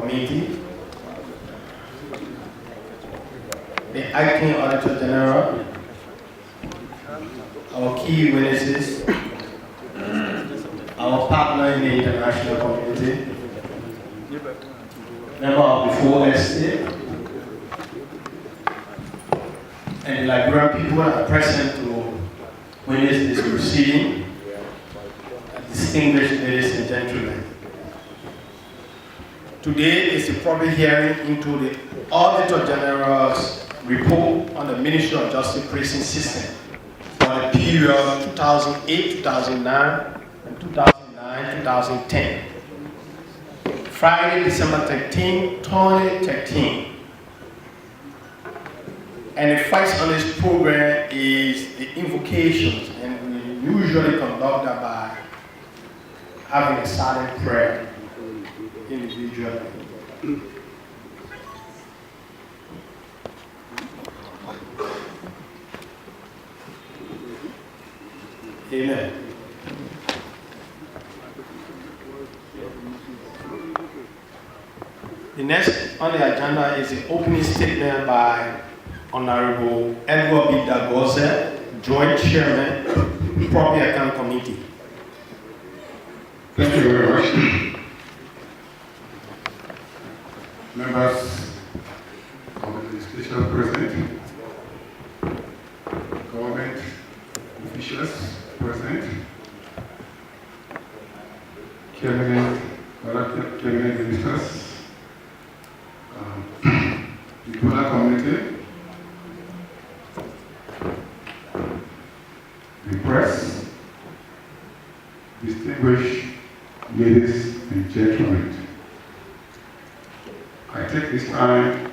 Committee, the Acting Auditor General, our key witnesses, our partner in the international community, member of the 4SC, and the Liberian people are present to witness this proceeding. Distinguished ladies and gentlemen, today is the public hearing into the Auditor General's report on the Ministry of Justice prison system for the period 2008-2009 and 2009-2010. Friday, December 13, 2013. And the first on this program is the invocations, and we usually conduct that by having a silent prayer individually. Amen. The next on the agenda is the opening statement by Honorable Edward B. Dagoze, Joint Chairman, Property Account Committee. Thank you very much. Members of the special president, government officials present, cabinet ministers, the donor community, the press, distinguished ladies and gentlemen, I take this time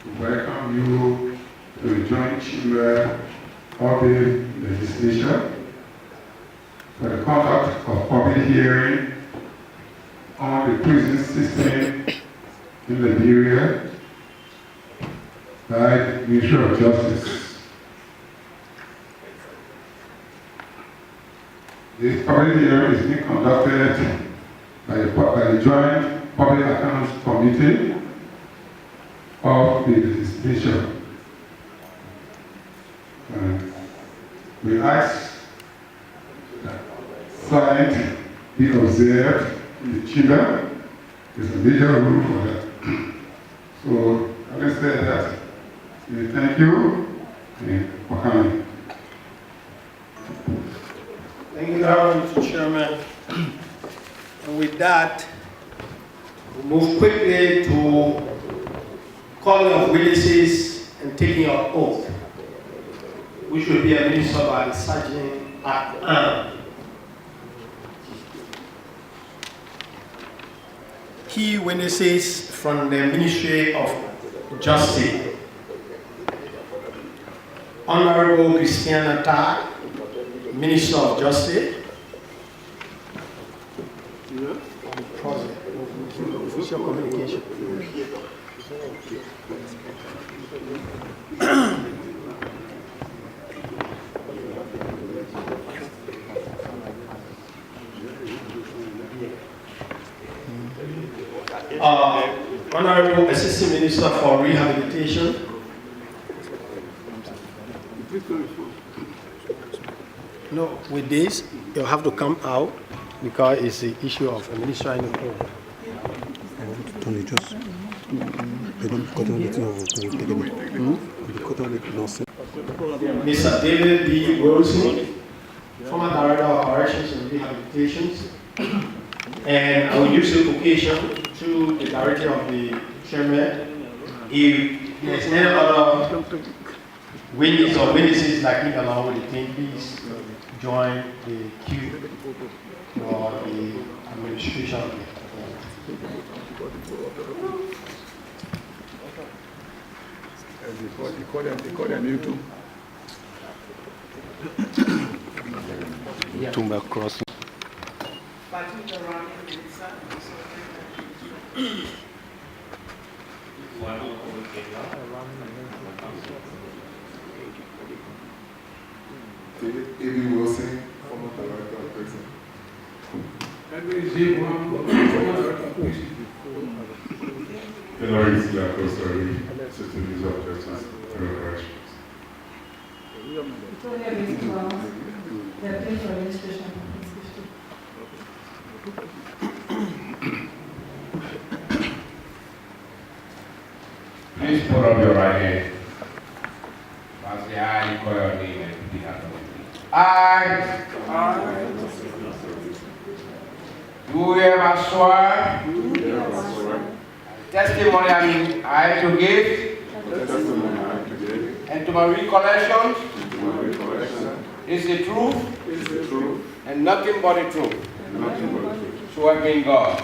to welcome you to the joint chamber of the legislature for the conduct of public hearing on the prison system in Liberia by the Ministry of Justice. This public hearing is being conducted by the Joint Public Accounts Committee of the legislature. We ask that silence be observed in the chamber. There's a major rule for that. So, having said that, we thank you for coming. Thank you very much, Mr. Chairman. And with that, we'll move quickly to calling of witnesses and taking of oath, which will be administered by the Sergeant at Arms. Key witnesses from the Ministry of Justice: Honorable Christiana Tai, Minister of Justice. Official communication. Honorable Assistant Minister for Rehabilitation. No, with this, you'll have to come out because it's the issue of administering the code. Attendez, just. Et donc, quand on est Mr. David B. Wilson, former Director of Corrections and Rehabilitations. And I will use the occasion through the director of the chairman. If there's any other witnesses or witnesses like him along with the team, please join the queue for the administration. They call them YouTube. Tumba crossing. David A.B. Wilson, former director of prison. penalties that custody certain use of justice and corrections. Please put up your right hand. Once the I call your name and repeat after me. I do hereby swear testimony I to give and to my recollection is the truth and nothing but the truth. So help me God.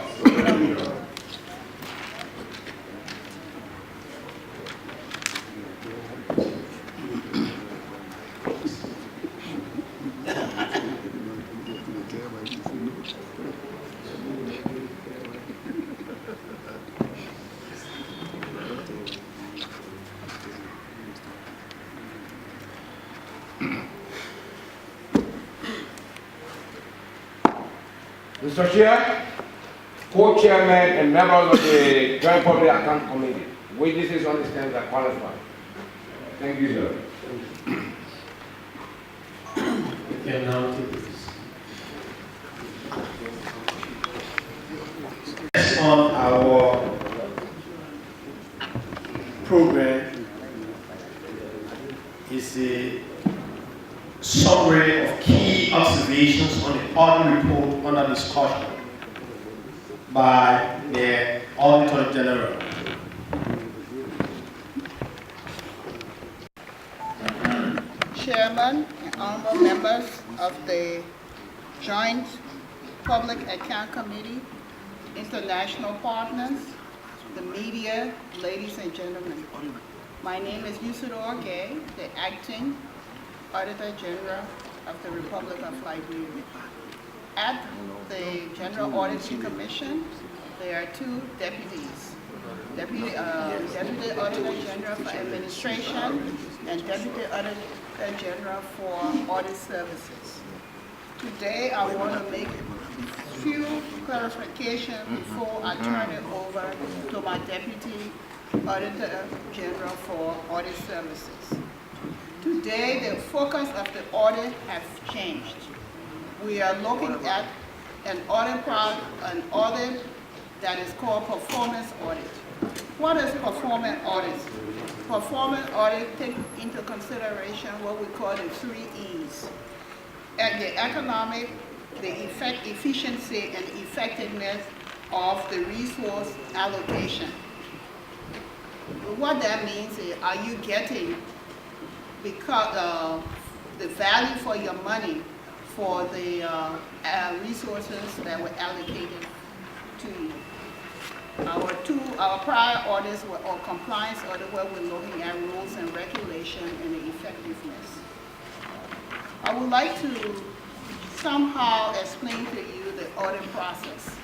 Mr. Chair, co-chairman and members of the Joint Public Account Committee, witnesses on the stand are qualified. Thank you, sir. You can now take this. Next on our program is a summary of key observations on the audit report under discussion by the Auditor General. Chairman and honorable members of the Joint Public Account Committee, international partners, the media, ladies and gentlemen. My name is Usador Gay, the Acting Auditor General of the Republic of Liberia. At the General Auditing Commission, there are two deputies. Deputy Auditor General for Administration and Deputy Auditor General for Audit Services. Today, I want to make a few clarifications before I turn it over to my Deputy Auditor General for Audit Services. Today, the focus of the audit has changed. We are looking at an audit that is called performance audit. What is performance audit? Performance audit takes into consideration what we call the 3 E's. The economic, the efficiency, and effectiveness of the resource allocation. What that means is, are you getting the value for your money for the resources that were allocated to you? Our prior audits were all compliance audit, where we're looking at rules and regulation and the effectiveness. I would like to somehow explain to you the audit process.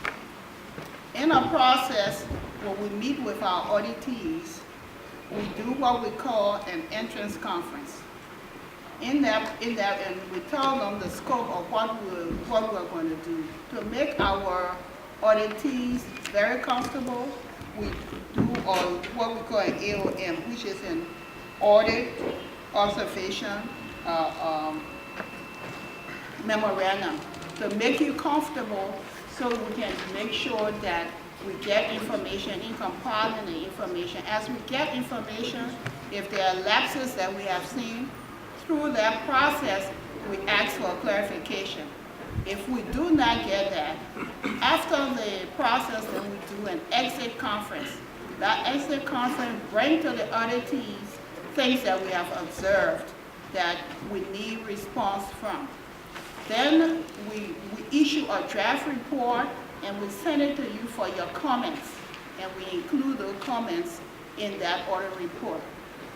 In our process, when we meet with our auditees, we do what we call an entrance conference. In that, and we tell them the scope of what we're going to do. To make our auditees very comfortable, we do what we call an AOM, which is an audit observation memorandum, to make you comfortable so we can make sure that we get information in compiling the information. As we get information, if there are lapses that we have seen, through that process, we ask for clarification. If we do not get that, after the process, then we do an exit conference. That exit conference brings to the auditees things that we have observed that we need response from. Then we issue a draft report and we send it to you for your comments, and we include those comments in that audit report.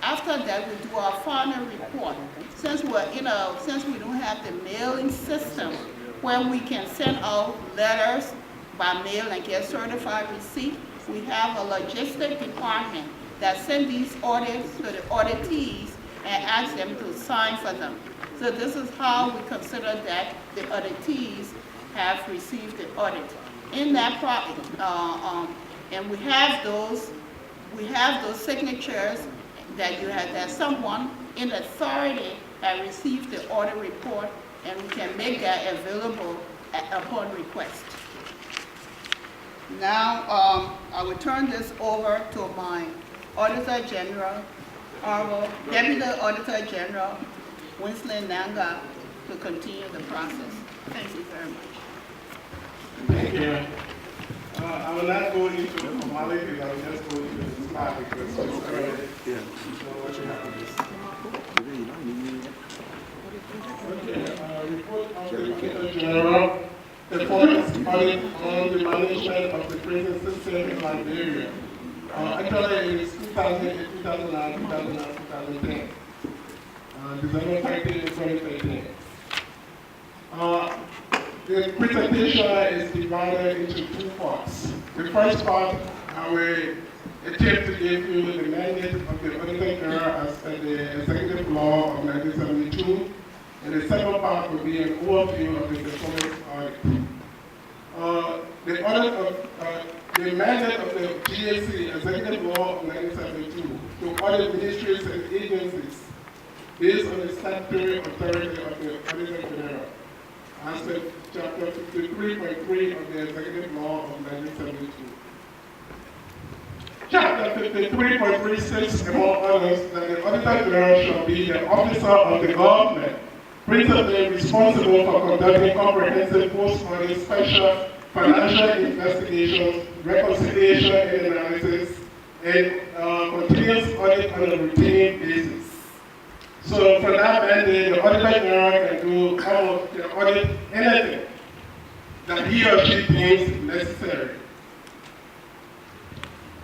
After that, we do our final report. Since we don't have the mailing system where we can send out letters by mail and get certified receipt, we have a logistic department that sends these audits to the auditees and asks them to sign for them. So this is how we consider that the auditees have received the audit. In that and we have those we have those signatures that you had, that someone in authority had received the audit report, and we can make that available upon request. Now, I will turn this over to my Auditor General, our Deputy Auditor General, Winston Nanga, to continue the process. Thank you very much. Thank you. I will not go into the formalities, I will just go into the slide because it's early. So what you have to do. Okay, report of the Auditor General, performance audit on the management of the prison system in Liberia. Actually, it's 2008, 2009, 2009, 2010. December 13, 2013. The presentation is divided into two parts. The first part, I will attempt to give you the mandate of the Auditor General as per the Executive Law of 1972, and the second part will be an overview of the performance audit. The mandate of the GAC, Executive Law of 1972, to audit ministries and agencies based on the statutory authority of the Auditor General, as per Chapter 53.3 of the Executive Law of 1972. Chapter 53.3 states, among others, that the Auditor General shall be the officer of the government, principally responsible for conducting comprehensive post-audit special financial investigations, reconciliation and analysis, and continuous audit on a routine basis. So for that mandate, the Auditor General can audit anything that he or she deems necessary.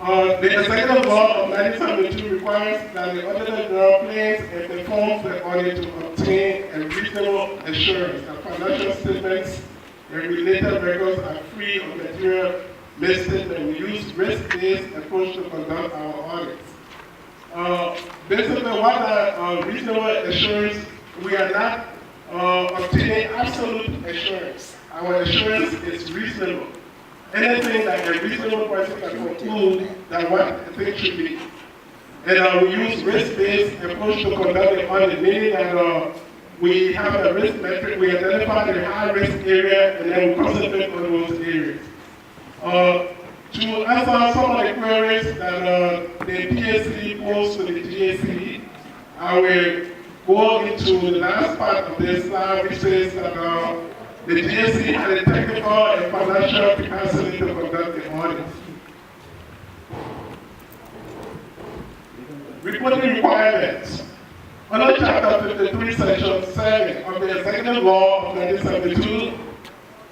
The Executive Law of 1972 requires that the Auditor General plans and performs the audit to obtain a reasonable assurance that financial statements and related records are free of material misstatement. We use risk-based approach to conduct our audits. Basically, what are reasonable assurance? We are not obtaining absolute assurance. Our assurance is reasonable. Anything that a reasonable person can conclude that what a thing should be. And we use risk-based approach to conduct the audit, meaning that we have a risk metric, we identify the high-risk area, and then we concentrate on those areas. To answer some of the queries that the PAC posed to the GAC, I will go into the last part of this slide, which says that the GAC had a technical and financial capacity to conduct the audit. Reporting requirements. Under Chapter 53, Section 7 of the Executive Law of 1972,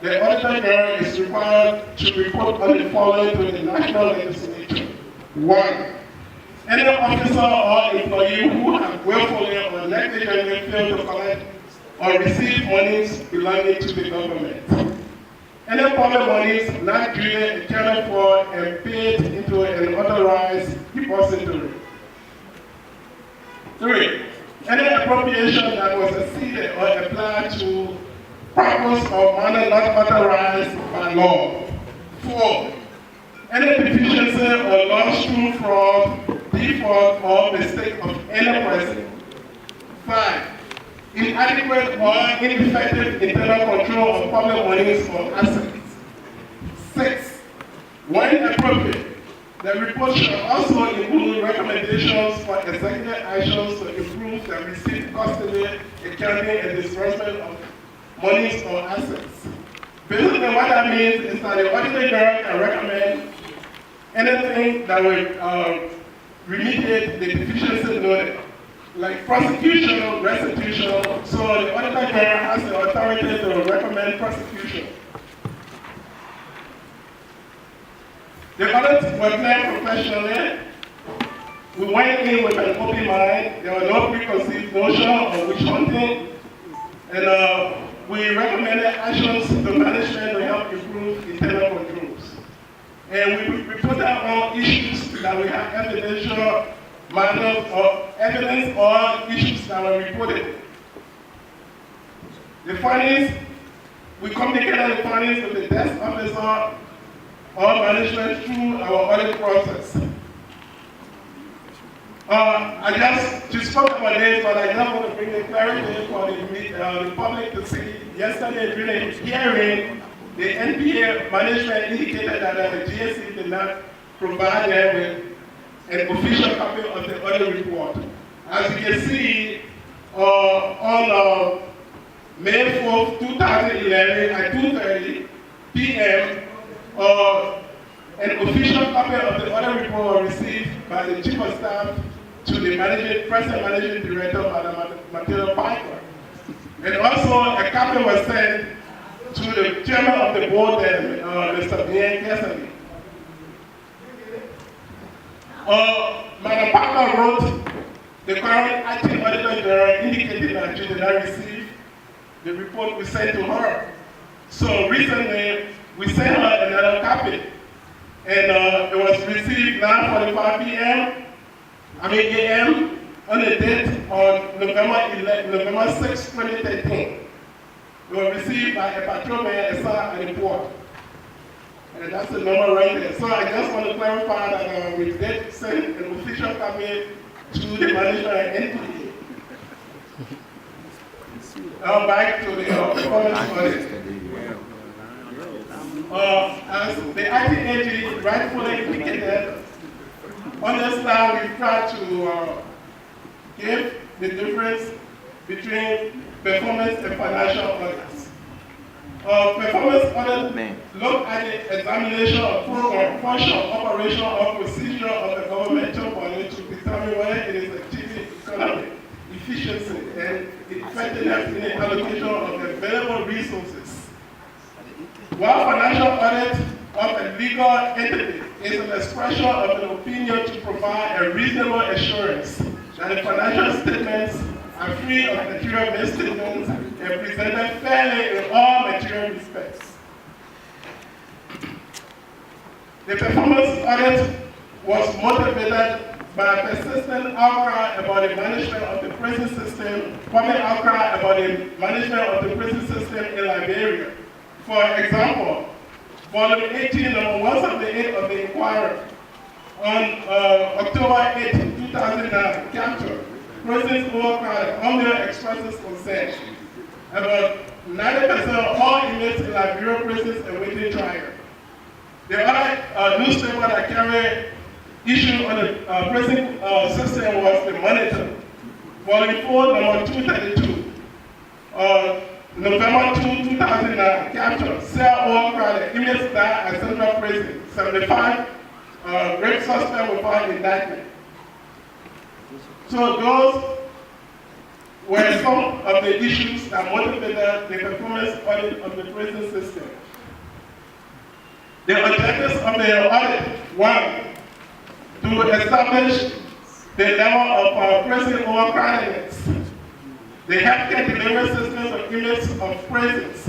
the Auditor General is required to report on the following to the National Legislature. 1. Any officer or employee who has willfully or negligently failed to collect or receive monies belonging to the government. Any public monies not duly accounted for and paid into an authorized depository. 3. Any appropriation that was exceeded or applied to purpose or manner not authorized by law. 4. Any deficiency or loss through fraud, default, or mistake of any person. 5. Inadequate or ineffective internal control of public monies or assets. 6. When appropriate, the report shall also include recommendations for executive actions to improve the receipt, custody, accounting, and disbursement of monies or assets. Basically, what that means is that the Auditor General can recommend anything that will remediate the deficiency noted, like prosecution, restitution. So the Auditor General has the authority to recommend prosecution. The audits were planned professionally. We went in with an open mind. There were no preconceived notion of witch hunting. And we recommended actions to management to help improve internal controls. And we put out on issues that we have evidential matters or evidence or issues that were reported. The findings, we communicated the findings with the desk officer or management through our audit process. She spoke about this, but I just want to bring the clarity for the public to see. Yesterday during the hearing, the NPA management indicated that the GSC did not provide them with an official copy of the audit report. As you can see, on May 4th, 2011 at 2:30 p.m., an official copy of the audit report was received by the Chief of Staff to the Present Managing Director, Madam Matilda Piper. And also a copy was sent to the Chairman of the Board, Mr. Bien Kesselby. Madam Piper wrote the current acting auditor general indicated that she did not receive the report we sent to her. So recently, we sent her another copy. And it was received 9:45 a.m. on the date on November 6, 2013. It was received by a patrolman and saw at the port. And that's the number right there. So I just want to clarify that we did send an official copy to the management entity. Now back to the performance audit. As the acting AG rightfully indicated, on this slide we try to give the difference between performance and financial audits. Performance audit look at the examination of program, function, operation, or procedure of the governmental body to determine whether it is achieving economic efficiency and effectiveness in the allocation of available resources. While financial audit of a legal entity is an expression of an opinion to provide a reasonable assurance that the financial statements are free of material misstatements and presented fairly in all material respects. The performance audit was motivated by a persistent outcry about the management of the prison system, public outcry about the management of the prison system in Liberia. For example, volume 18, number 178 of the inquiry on October 8, 2009, captured prisons overcrowded, Omnia expresses concern. About 90% of all inmates in Liberia prisons awaiting trial. The other newspaper that carried issue on the prison system was the Monitor. Volume 4, number 232. November 2, 2009, captured, cell overcrowded, inmates died at Central Prison. 75 rape suspects were found indictment. So those were some of the issues that motivated the performance audit of the prison system. The objectives of the audit: 1, to establish the level of prison overcrowdedness, the healthcare delivery systems of inmates of prisons,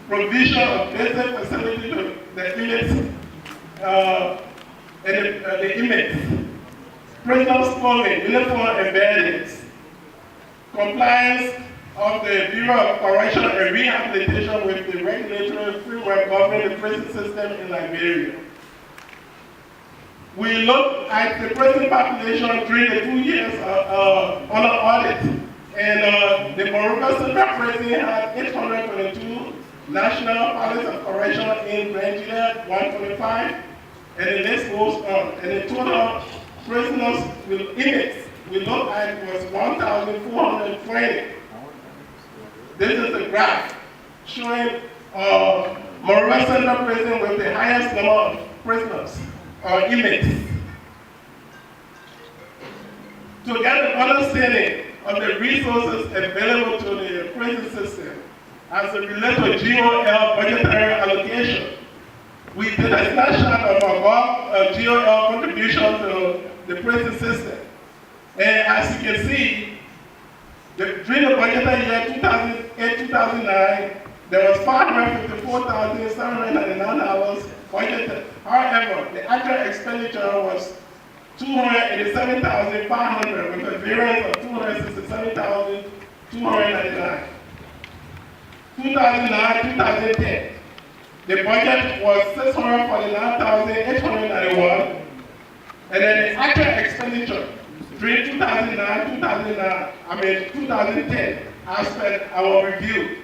provision of basic facilities to the inmates the inmates, prisoners' clothing, uniform, and beddings, compliance of the Bureau of Correction and Rehabilitation with the regulatory framework governing the prison system in Liberia. We looked at the prison population during the 2 years on the audit. And the Moruga Central Prison had 822 national police of correction in Nigeria, 125, and the list goes on. And the total prisoners with inmates we looked at was 1,420. This is the graph showing Moruga Central Prison with the highest number of prisoners or inmates. To get an understanding of the resources available to the prison system as it relates to GOL budgetary allocation, we did a snapshot of our GOL contribution to the prison system. And as you can see, during the budgetary year 2008-2009, there was $554,799 budgeted. However, the actual expenditure was $287,500 with a variance of $267,299. 2009-2010, the budget was $649,891, and then the actual expenditure During 2010, as per our review,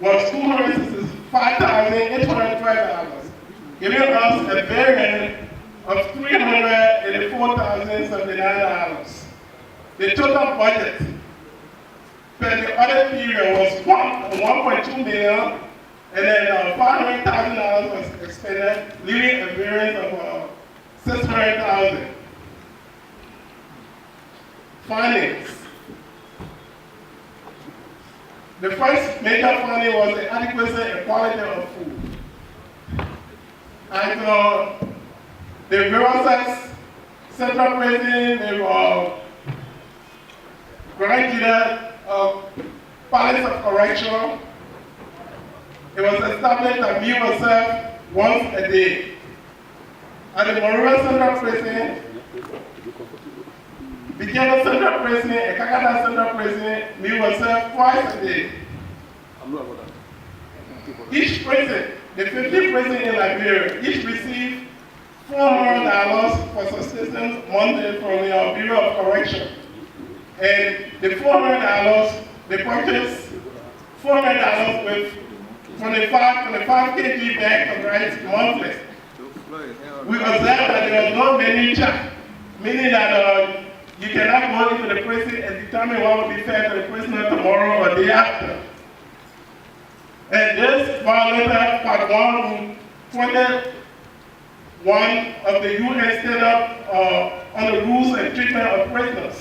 was $265,812, giving us a variance of $384,079. The total budget per the audit period was $1.2 million, and then $500,000 was expended, leaving a variance of $600,000. Findings. The first major finding was the adequacy and quality of food. And the various central prison, the Grand Palace of Correction, it was established that meal was served once a day. At the Monrovia Central Prison, Bikini Central Prison and Kakata Central Prison, meal was served twice a day. Each prison, the 50 prisons in Liberia, each received $400 for subsistence monthly from the Bureau of Correction. And the $400, they purchased $400 with 25 kg bag of rice monthly. We observed that there was no menu chart, meaning that you cannot go into the prison and determine what will be fed to the prisoner tomorrow or the day after. And this violated Part 121 of the UN Standard on the Rules and Treatment of Prisoners,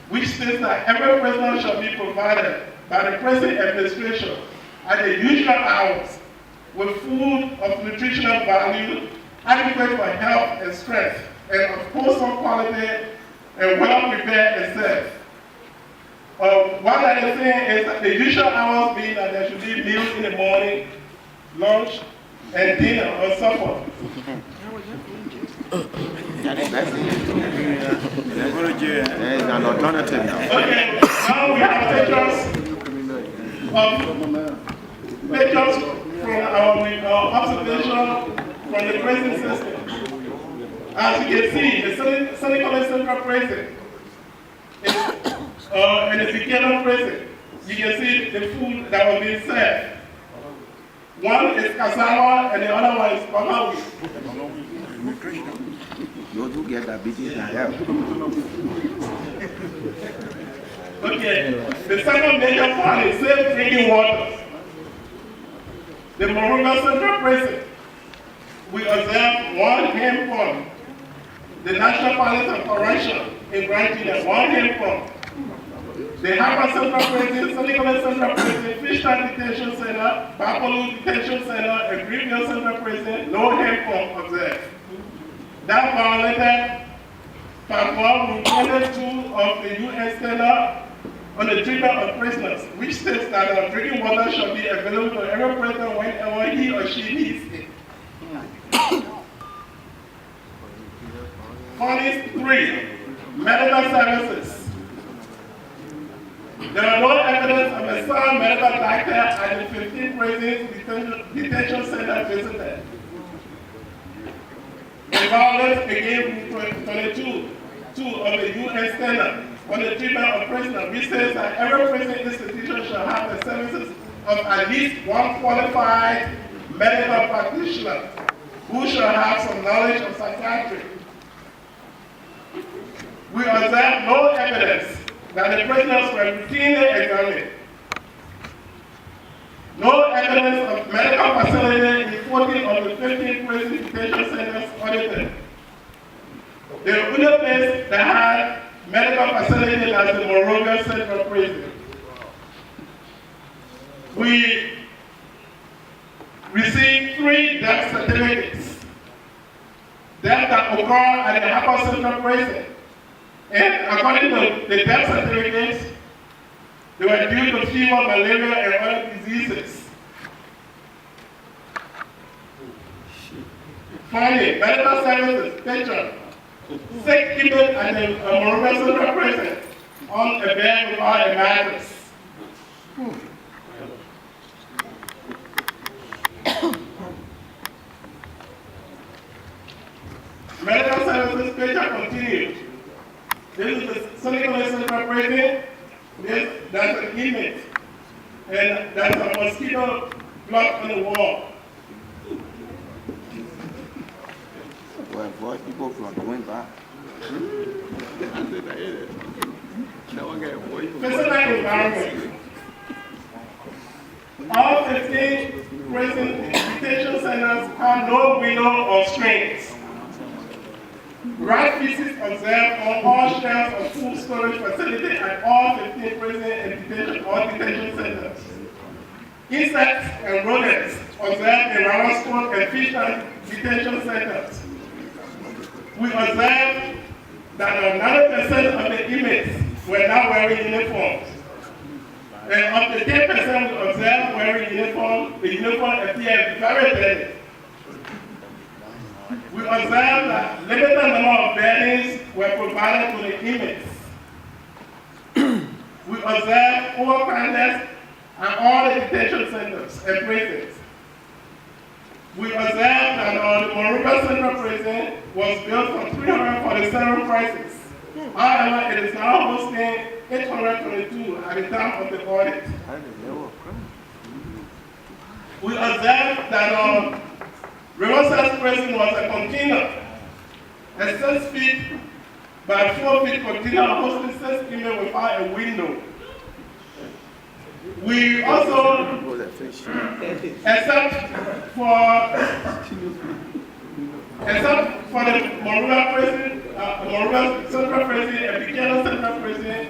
which states that every prisoner shall be provided by the prison administration at the usual hours with food of nutritional value, adequate for health and strength, and of wholesome quality and well prepared and served. What that is saying is that the usual hours being that there should be meals in the morning, lunch, and dinner or supper. There is an alternative now. Okay, now we have pictures from our observation from the prison system. As you can see, the Senegal Central Prison and the Bikini Prison, you can see the food that was being served. One is cassava and the other one is bagawi. You do get diabetes and help. Okay, the second major point is safe drinking water. The Monrovia Central Prison, we observed one hand pump. The National Palace of Correction in Grantina, one hand pump. The Harper Central Prison, Senegal Central Prison, Fishtown Detention Center, Bapaloo Detention Center, and Greenville Central Prison, no hand pump observed. That violated Part 122 of the UN Standard on the treatment of prisoners, which states that drinking water shall be available to every prisoner whenever he or she needs it. Findings 3, medical services. There are no evidence of a sound medical doctor at the 15 prisons detention center visited. The violence again 22 of the UN Standard on the treatment of prisoners, which says that every prison institution shall have the services of at least one qualified medical practitioner who shall have some knowledge of psychiatry. We observe no evidence that the prisoners were routinely examined. No evidence of medical facility in 14 of the 15 prison detention centers audited. The only place that had medical facility as the Monrovia Central Prison. We received 3 death certificates. Deaths that occur at the Harper Central Prison. And according to the death certificates, they were due to fever, malaria, and other diseases. Finally, medical services, picture. 6 people at the Monrovia Central Prison on a bed without a mattress. Medical services picture continued. This is the Senegalese Central Prison. That's an inmate. And there's a mosquito block on the wall. To avoid people from going back. Physical environment. All 15 prison detention centers have no window or screens. Rat feces observed on all shelves of food storage facility at all 15 prison and detention centers. Insects and rodents observed in rabbit school and fish tank detention centers. We observed that 90% of the inmates were not wearing uniforms. And of the 10% we observed wearing uniform, the uniform appeared very dirty. We observed that limited number of beddings were provided to the inmates. We observed overcrowdedness at all the detention centers and prisons. We observed that the Moruga Central Prison was built for 347 persons. However, it is now hosting 822 at the time of the audit. We observed that Riverside Prison was a container, a 6 feet by 4 feet container hosting 6 inmates without a window. We also, except for the Moruga Prison, Moruga Central Prison and Buchanan Central Prison,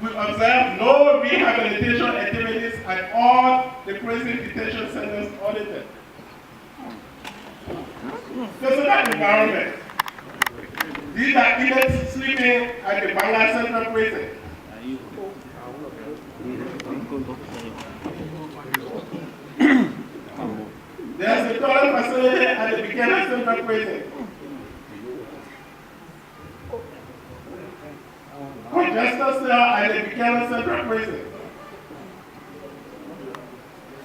we observed no rehabilitation activities at all the prison detention centers audited. Physical environment. These are inmates sleeping at the Bangla Central Prison. There's a toilet facility at the Buchanan Central Prison. Congestion cell at the Buchanan Central Prison.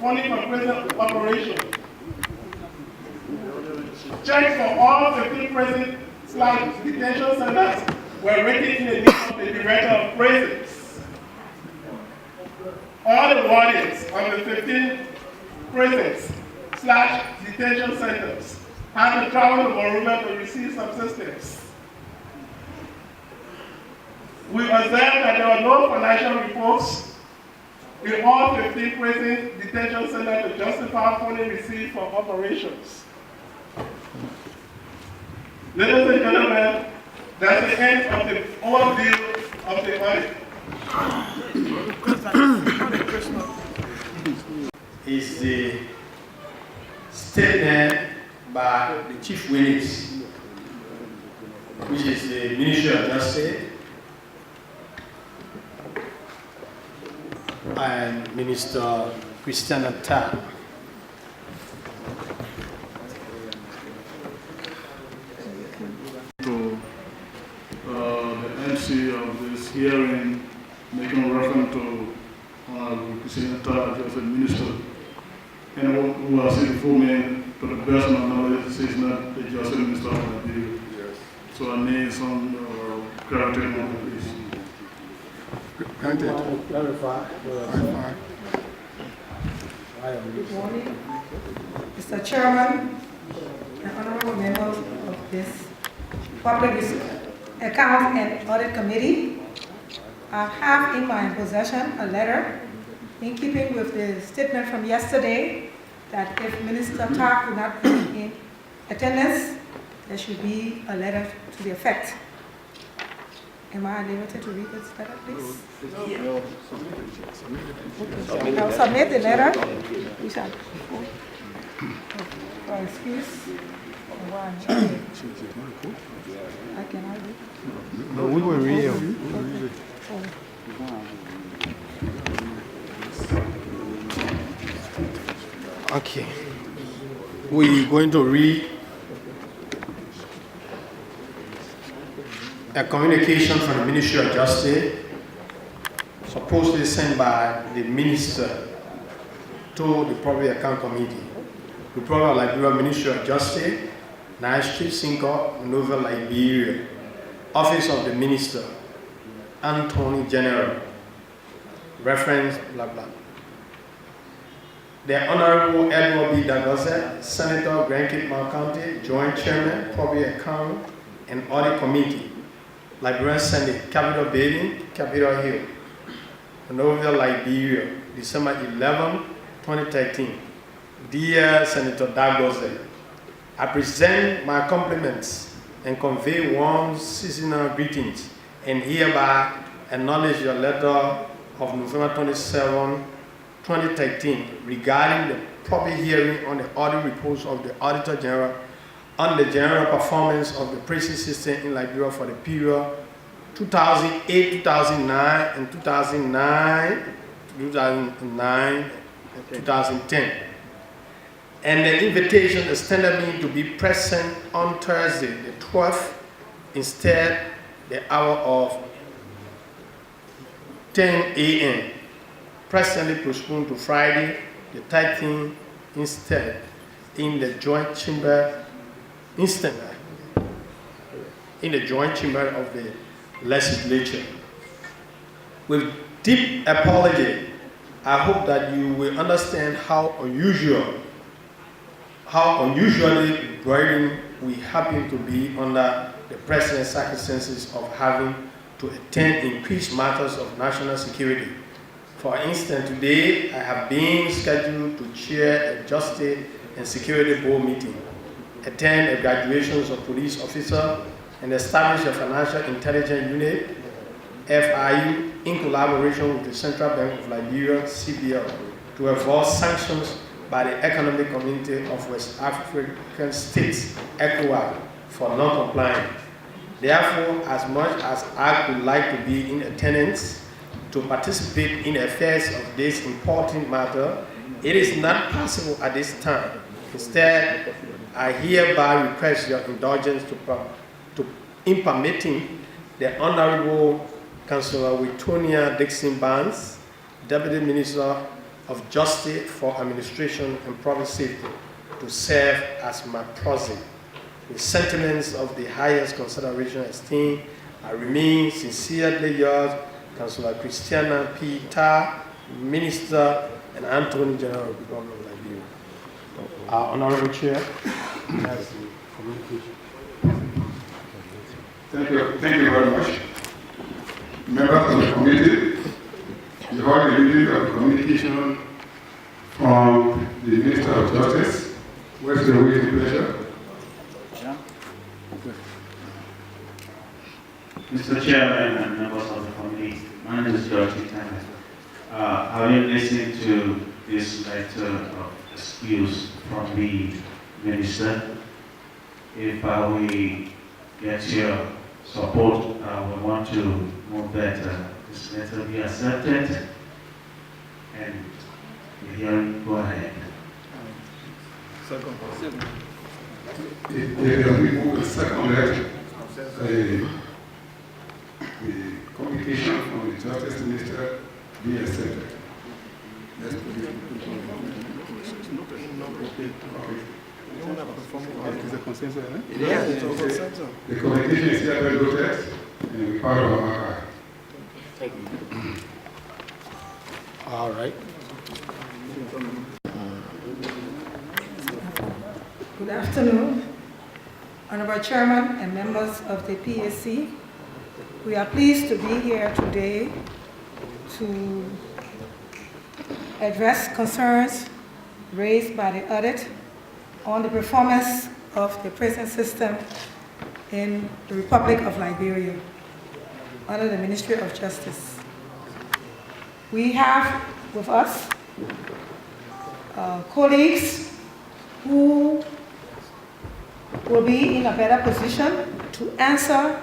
Funding for prison operation. Checks for all 15 prison/detention centers were written in the name of the Director of Prisons. All the wardens of the 15 prisons/detention centers had to travel to Moruga to receive subsistence. We observed that there were no financial reports in all 15 prison detention centers to justify funding received for operations. Ladies and gentlemen, that's the end of the overview of the audit. Is the statement by the Chief Witness, which is the Ministry of Justice and Minister Christiana Ta. To the MC of this hearing, making reference to Honorable Christiana Ta as a minister, anyone who has seen before me, to the best of my knowledge, is not the Justice Minister of Liberia. So I need some clarity on that, please. Clarify. Good morning, Mr. Chairman and honorable members of this Public Accounts and Audit Committee. I have in my possession a letter in keeping with the statement from yesterday that if Minister Tak would not be in attendance, there should be a letter to the effect. Am I limited to read this letter, please? No. Okay. I'll submit the letter. We shall. For excuse. I cannot read. No, we will read it. Okay. We're going to read a communication from the Ministry of Justice, supposedly sent by the minister to the Public Account Committee. The Public Liberia Ministry of Justice, Nice Chief Sinko, Nova Liberia, Office of the Minister, Attorney General. Reference, blah, blah. The Honorable Edward B. Dagose, Senator, Grand Cape County, Joint Chairman, Public Account and Audit Committee, Liberian Senate, Capitol Building, Capitol Hill, Monrovia, Liberia, December 11, 2013. Dear Senator Dagose, I present my compliments and convey warm seasonal greetings and hereby acknowledge your letter of November 27, 2013 regarding the public hearing on the audit reports of the Auditor General on the general performance of the prison system in Liberia for the period 2008, 2009, and 2010. And the invitation extended me to be present on Thursday, the 12th, instead the hour of 10 a.m. Presently postponed to Friday, the 13th, instead in the joint chamber of the legislature. With deep apology, I hope that you will understand how unusually burdened we happen to be under the present circumstances of having to attend increased matters of national security. For instance, today I have been scheduled to chair a Justice and Security Board meeting, attend a graduation of police officer, and establish a financial intelligence unit, FIU, in collaboration with the Central Bank of Liberia, CBL, to avoid sanctions by the Economic Community of West African States, ECOWAS, for non-compliance. Therefore, as much as I would like to be in attendance to participate in the affairs of this important matter, it is not possible at this time. Instead, I hereby request your indulgence in permitting the Honorable Councillor Witonia Dixon Barnes, Deputy Minister of Justice for Administration and Public Safety, to serve as my proxy. With sentiments of the highest consideration and esteem, I remain sincerely yours, Councillor Christiana P. Tarr, Minister and Attorney General of the Government of Liberia. Our Honorable Chair has the communication. Thank you very much. Members of the committee, you heard the reading of communication from the Minister of Justice. What's the waiting pleasure? Mr. Chairman and members of the committee, my name is George Itana. I've been listening to this letter of excuse from the minister. If we get your support, we want to move that this letter be accepted and the hearing go ahead. If we move the second letter, the communication from the Justice Minister be accepted. Let's put it. The communication is here very good text, and we follow our marker. Thank you. All right. Good afternoon, Honorable Chairman and members of the PAC. We are pleased to be here today to address concerns raised by the audit on the performance of the prison system in the Republic of Liberia under the Ministry of Justice. We have with us colleagues who will be in a better position to answer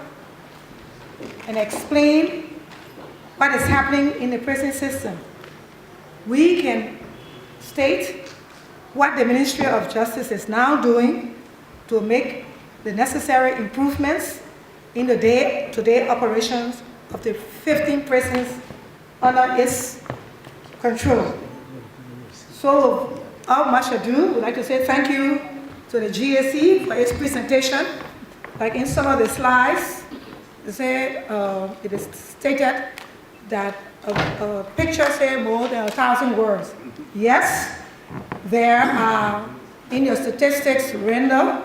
and explain what is happening in the prison system. We can state what the Ministry of Justice is now doing to make the necessary improvements in the day-to-day operations of the 15 prisons under its control. So, without much ado, we'd like to say thank you to the GAC for its presentation. Like in some of the slides, They say it is stated that a picture say more than 1,000 words. Yes, there are, in your statistics render,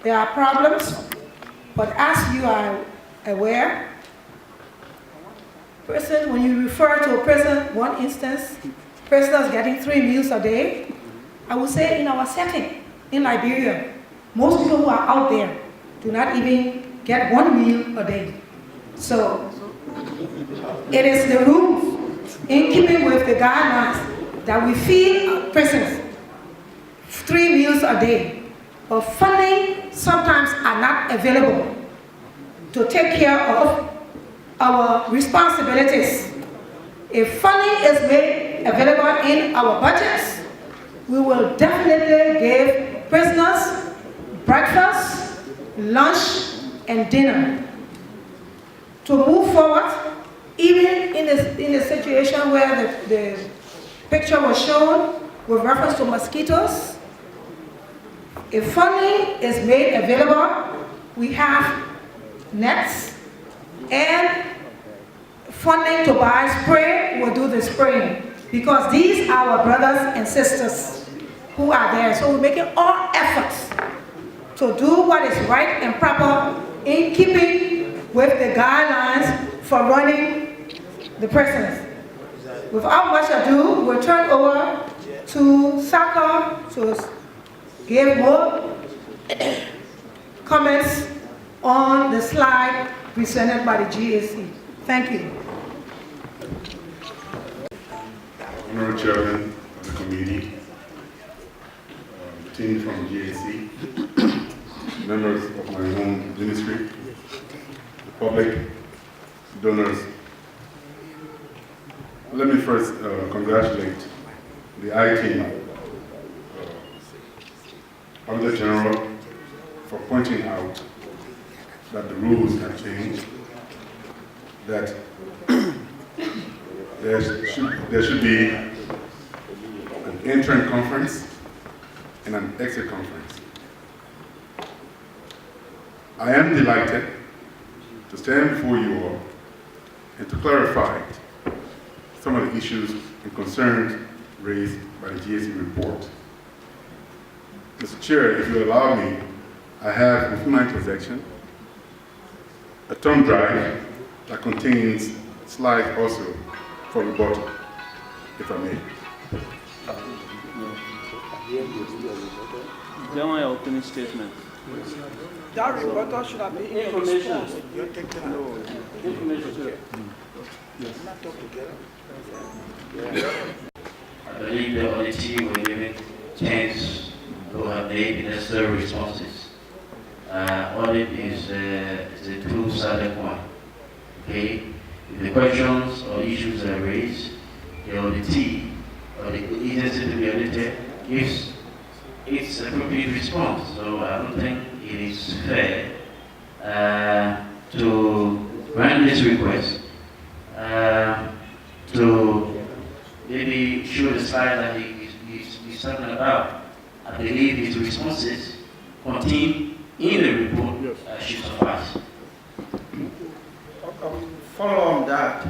there are problems, but as you are aware, person, when you refer to a person, one instance, prisoners getting 3 meals a day, I would say in our setting, in Liberia, most people who are out there do not even get 1 meal a day. So it is the rules in keeping with the guidelines that we feed prisoners 3 meals a day. But funding sometimes are not available to take care of our responsibilities. If funding is made available in our budgets, we will definitely give prisoners breakfast, lunch, and dinner. To move forward, even in a situation where the picture was shown with reference to mosquitoes, if funding is made available, we have nets and funding to buy spray, we'll do the spraying. Because these are our brothers and sisters who are there. So we're making all efforts to do what is right and proper in keeping with the guidelines for running the prisons. Without much ado, we'll turn over to Saka to give more comments on the slide presented by the GAC. Thank you. Honorable Chairman of the committee, the team from GAC, members of my own ministry, the public, donors. Let me first congratulate the I-team, Auditor General, for pointing out that the rules have changed, that there should be an entering conference and an exit conference. I am delighted to stand before you all and to clarify some of the issues and concerns raised by the GAC report. Mr. Chair, if you allow me, I have within my possession a thumb drive that contains slides also for rebuttal, if I may. Then my opening statement. That rebuttal should have been Information. You take them. No. Information. Yes. Not talk together. I believe the only team will give it chance to have made the necessary responses. Audit is a two-sided coin. Okay? If the questions or issues are raised, the auditee or the agency to be audited gives its appropriate response. So I don't think it is fair to grant this request to maybe show the slide that he's talking about. I believe his responses contained in the report should suffice. Follow on that,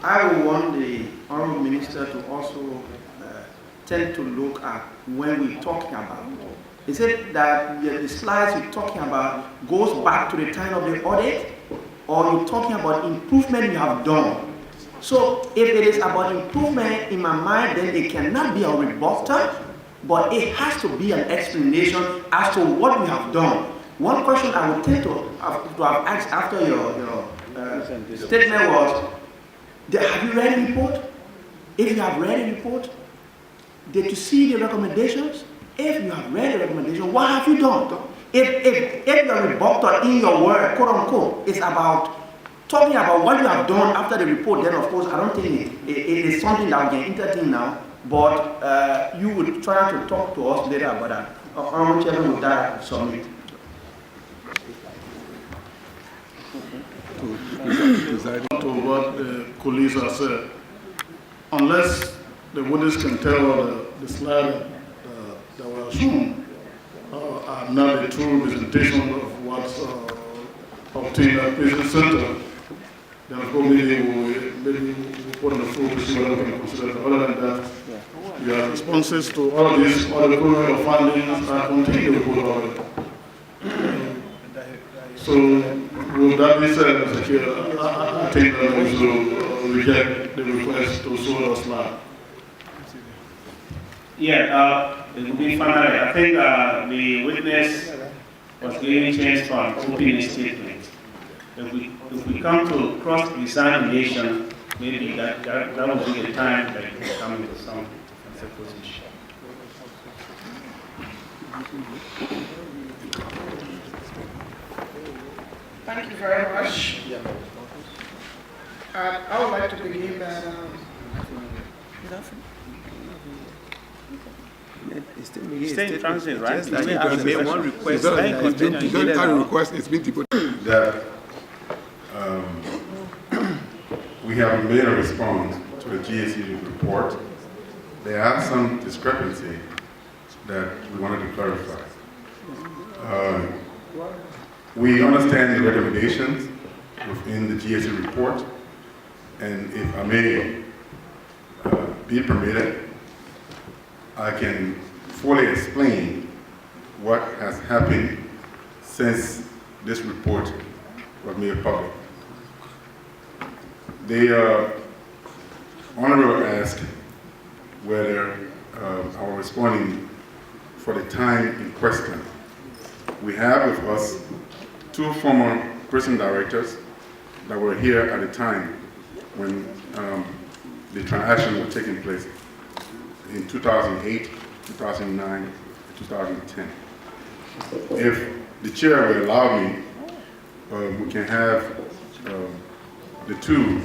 I will want the Honorable Minister to also tend to look at when we're talking about. Is it that the slides you're talking about goes back to the time of the audit, or you're talking about improvement you have done? So if it is about improvement, in my mind, then it cannot be a rebuttal, but it has to be an explanation as to what we have done. One question I would tend to have asked after your statement was, have you read the report? If you have read the report, did you see the recommendations? If you have read the recommendation, what have you done? If your rebuttal in your word, quote unquote, is about talking about what you have done after the report, then of course I don't think it is something that we can entertain now, but you would try to talk to us later about that. Honorable Chairman, with that, submit. To what the colleagues have said, unless the witness can tell the slide that were shown are not a true presentation of what obtain a patient center, then of course maybe we'll put on the floor to see what we can consider. Other than that, your responses to all of these other program of fundings are contained in the report already. So, with that being said, Mr. Chair, I think that we should reject the request to show us slide. Yeah, it will be finally. I think the witness was given a chance for an opening statement. If we come to cross-examination, maybe that will be the time that we come into some position. Thank you very much. I would like to believe that Stay in transit, right? Just that you made one request. It's been deported. That we have made a response to the GSE report. There are some discrepancy that we wanted to clarify. We understand the recommendations within the GSE report, and if I may be permitted, I can fully explain what has happened since this report was made public. The Honorable asked whether I was responding for the time in question. We have with us two former prison directors that were here at the time when the transaction was taking place in 2008, 2009, 2010. If the chair will allow me, we can have the two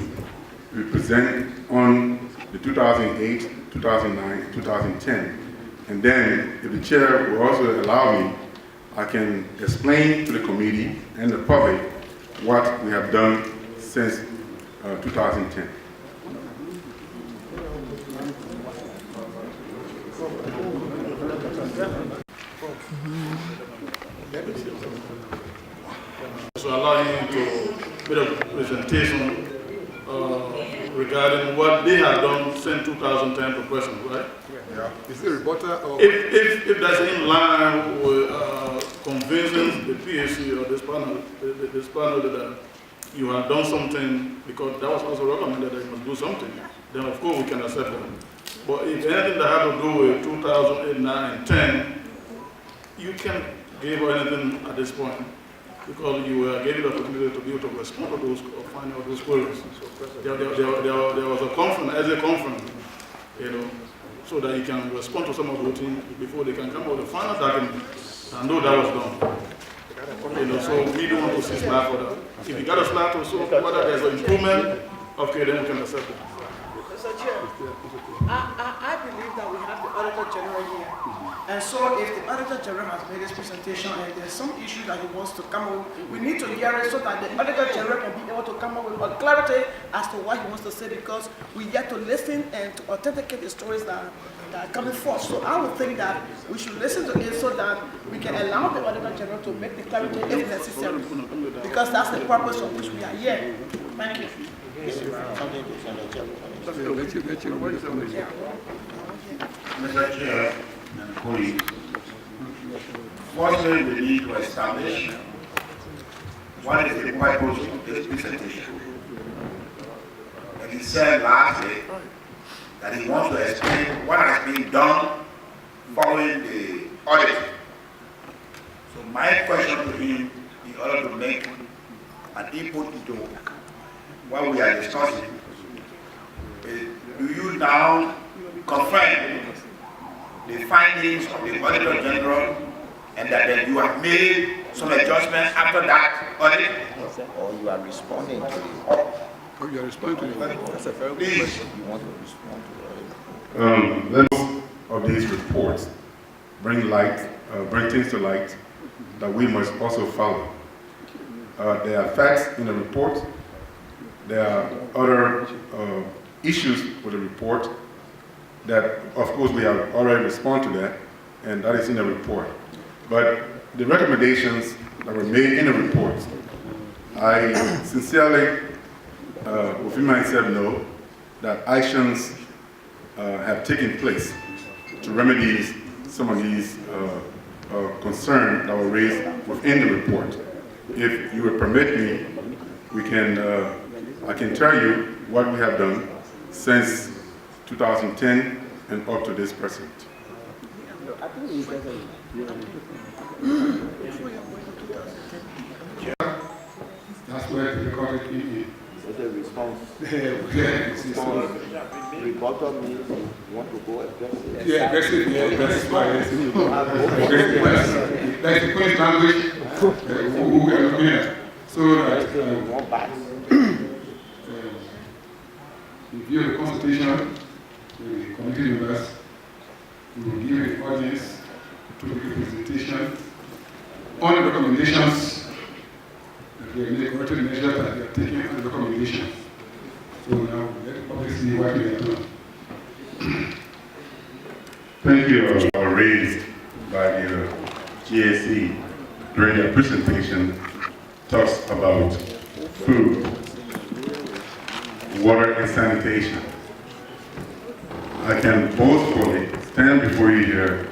represent on the 2008, 2009, 2010. And then, if the chair will also allow me, I can explain to the committee and the public what we have done since 2010. So allow him to make a presentation regarding what they have done since 2010 to present, right? Yeah. Is it a reporter or? If that's in line with convincing the PAC or this panel that you have done something, because that was also recommended that you must do something, then of course we can accept that. But if anything that had to do with 2008, 9, and 10, you can give anything at this point, because you were given the opportunity to be able to respond to those or find out those queries. There was a conference, as a conference, so that you can respond to some of the things before they can come out with the final document. I know that was done. So we don't want to see slide for that. If you got a slide to show whether there's an improvement, okay, then we can accept it. Mr. Chair, I believe that we have the Auditor General here. And so if the Auditor General has made his presentation and there's some issue that he wants to come up with, we need to hear it so that the Auditor General can be able to come up with a clarity as to what he wants to say, because we get to listen and to authenticate the stories that are coming forth. So I would think that we should listen to it so that we can allow the Auditor General to make the clarity if necessary, because that's the purpose of which we are here. Thank you. Mr. Chair and colleagues, firstly we need to establish what is the purpose of this presentation. And he said lastly that he wants to explain what has been done following the audit. So my question to him, in order to make an input into what we are discussing, is do you now confirm the findings of the Auditor General and that you have made some adjustments after that audit? Or you are responding to it? Oh, you are responding to it? That's a very good question. You want to respond to it? Most of these reports bring things to light that we must also follow. There are facts in the report. There are other issues with the report that, of course, we have already responded to that, and that is in the report. But the recommendations that were made in the report I sincerely, within myself, know that actions have taken place to remedy some of these concerns that were raised within the report. If you would permit me, I can tell you what we have done since 2010 and up to this present. That's where the difficulty is. It's a response. Response. Rebuttal means you want to go aggressive. Yeah, aggressive, yeah, that's why that's the Queen's language who we are looking at. So that review the Constitution, the committee members, we will give the audience to make a presentation on the recommendations that we have made, corrective measures that we are taking on the recommendations. So now let the public see what we are doing. Thank you, raised by the GAC during their presentation talks about food, water, and sanitation. I can boastfully stand before you here,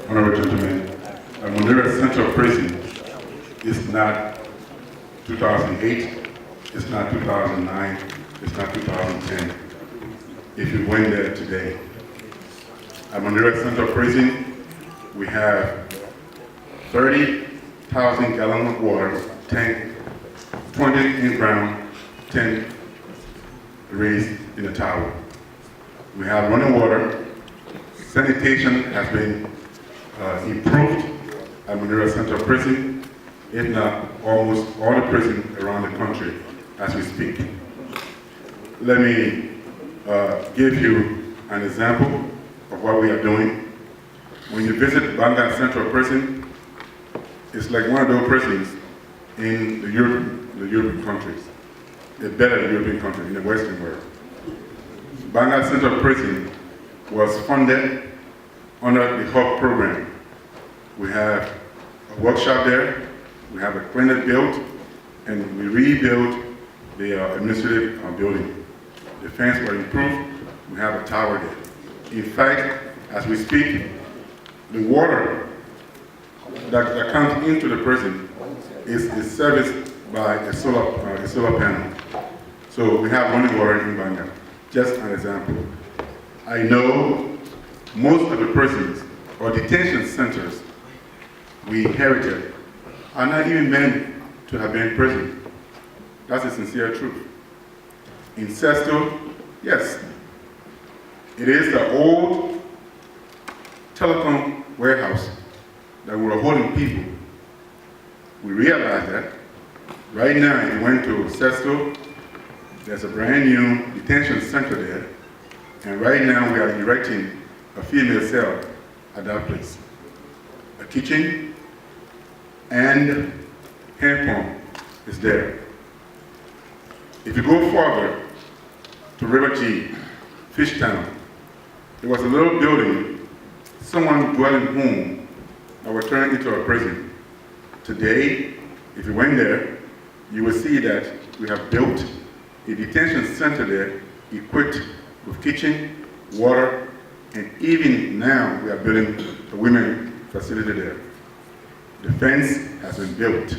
honorable gentlemen, that Monera Central Prison is not 2008, it's not 2009, it's not 2010. If you went there today, at Monera Central Prison, we have 30,000 gallons of water, tank, 20 in ground, 10 raised in the tower. We have running water. Sanitation has been improved at Monera Central Prison, if not almost all the prisons around the country as we speak. Let me give you an example of what we are doing. When you visit Banga Central Prison, it's like one of those prisons in the European countries, a better European country in the Western world. Banga Central Prison was funded under the HUB program. We have a workshop there, we have a clinic built, and we rebuilt the administrative building. The fence was improved, we have a tower there. In fact, as we speak, the water that comes into the prison is serviced by a solar panel. So we have running water in Banga. Just an example. I know most of the prisons or detention centers we inherited are not even meant to have been in prison. That's the sincere truth. In Sesto, yes, it is the old telecom warehouse that we were holding people. We realized that. Right now, if you went to Sesto, there's a brand new detention center there, and right now we are erecting a female cell at that place. A kitchen and hand pump is there. If you go further to River G, Fishtown, there was a little building, someone dwelling home that was turned into a prison. Today, if you went there, you will see that we have built a detention center there equipped with kitchen, water, and even now we are building a women's facility there. The fence has been built.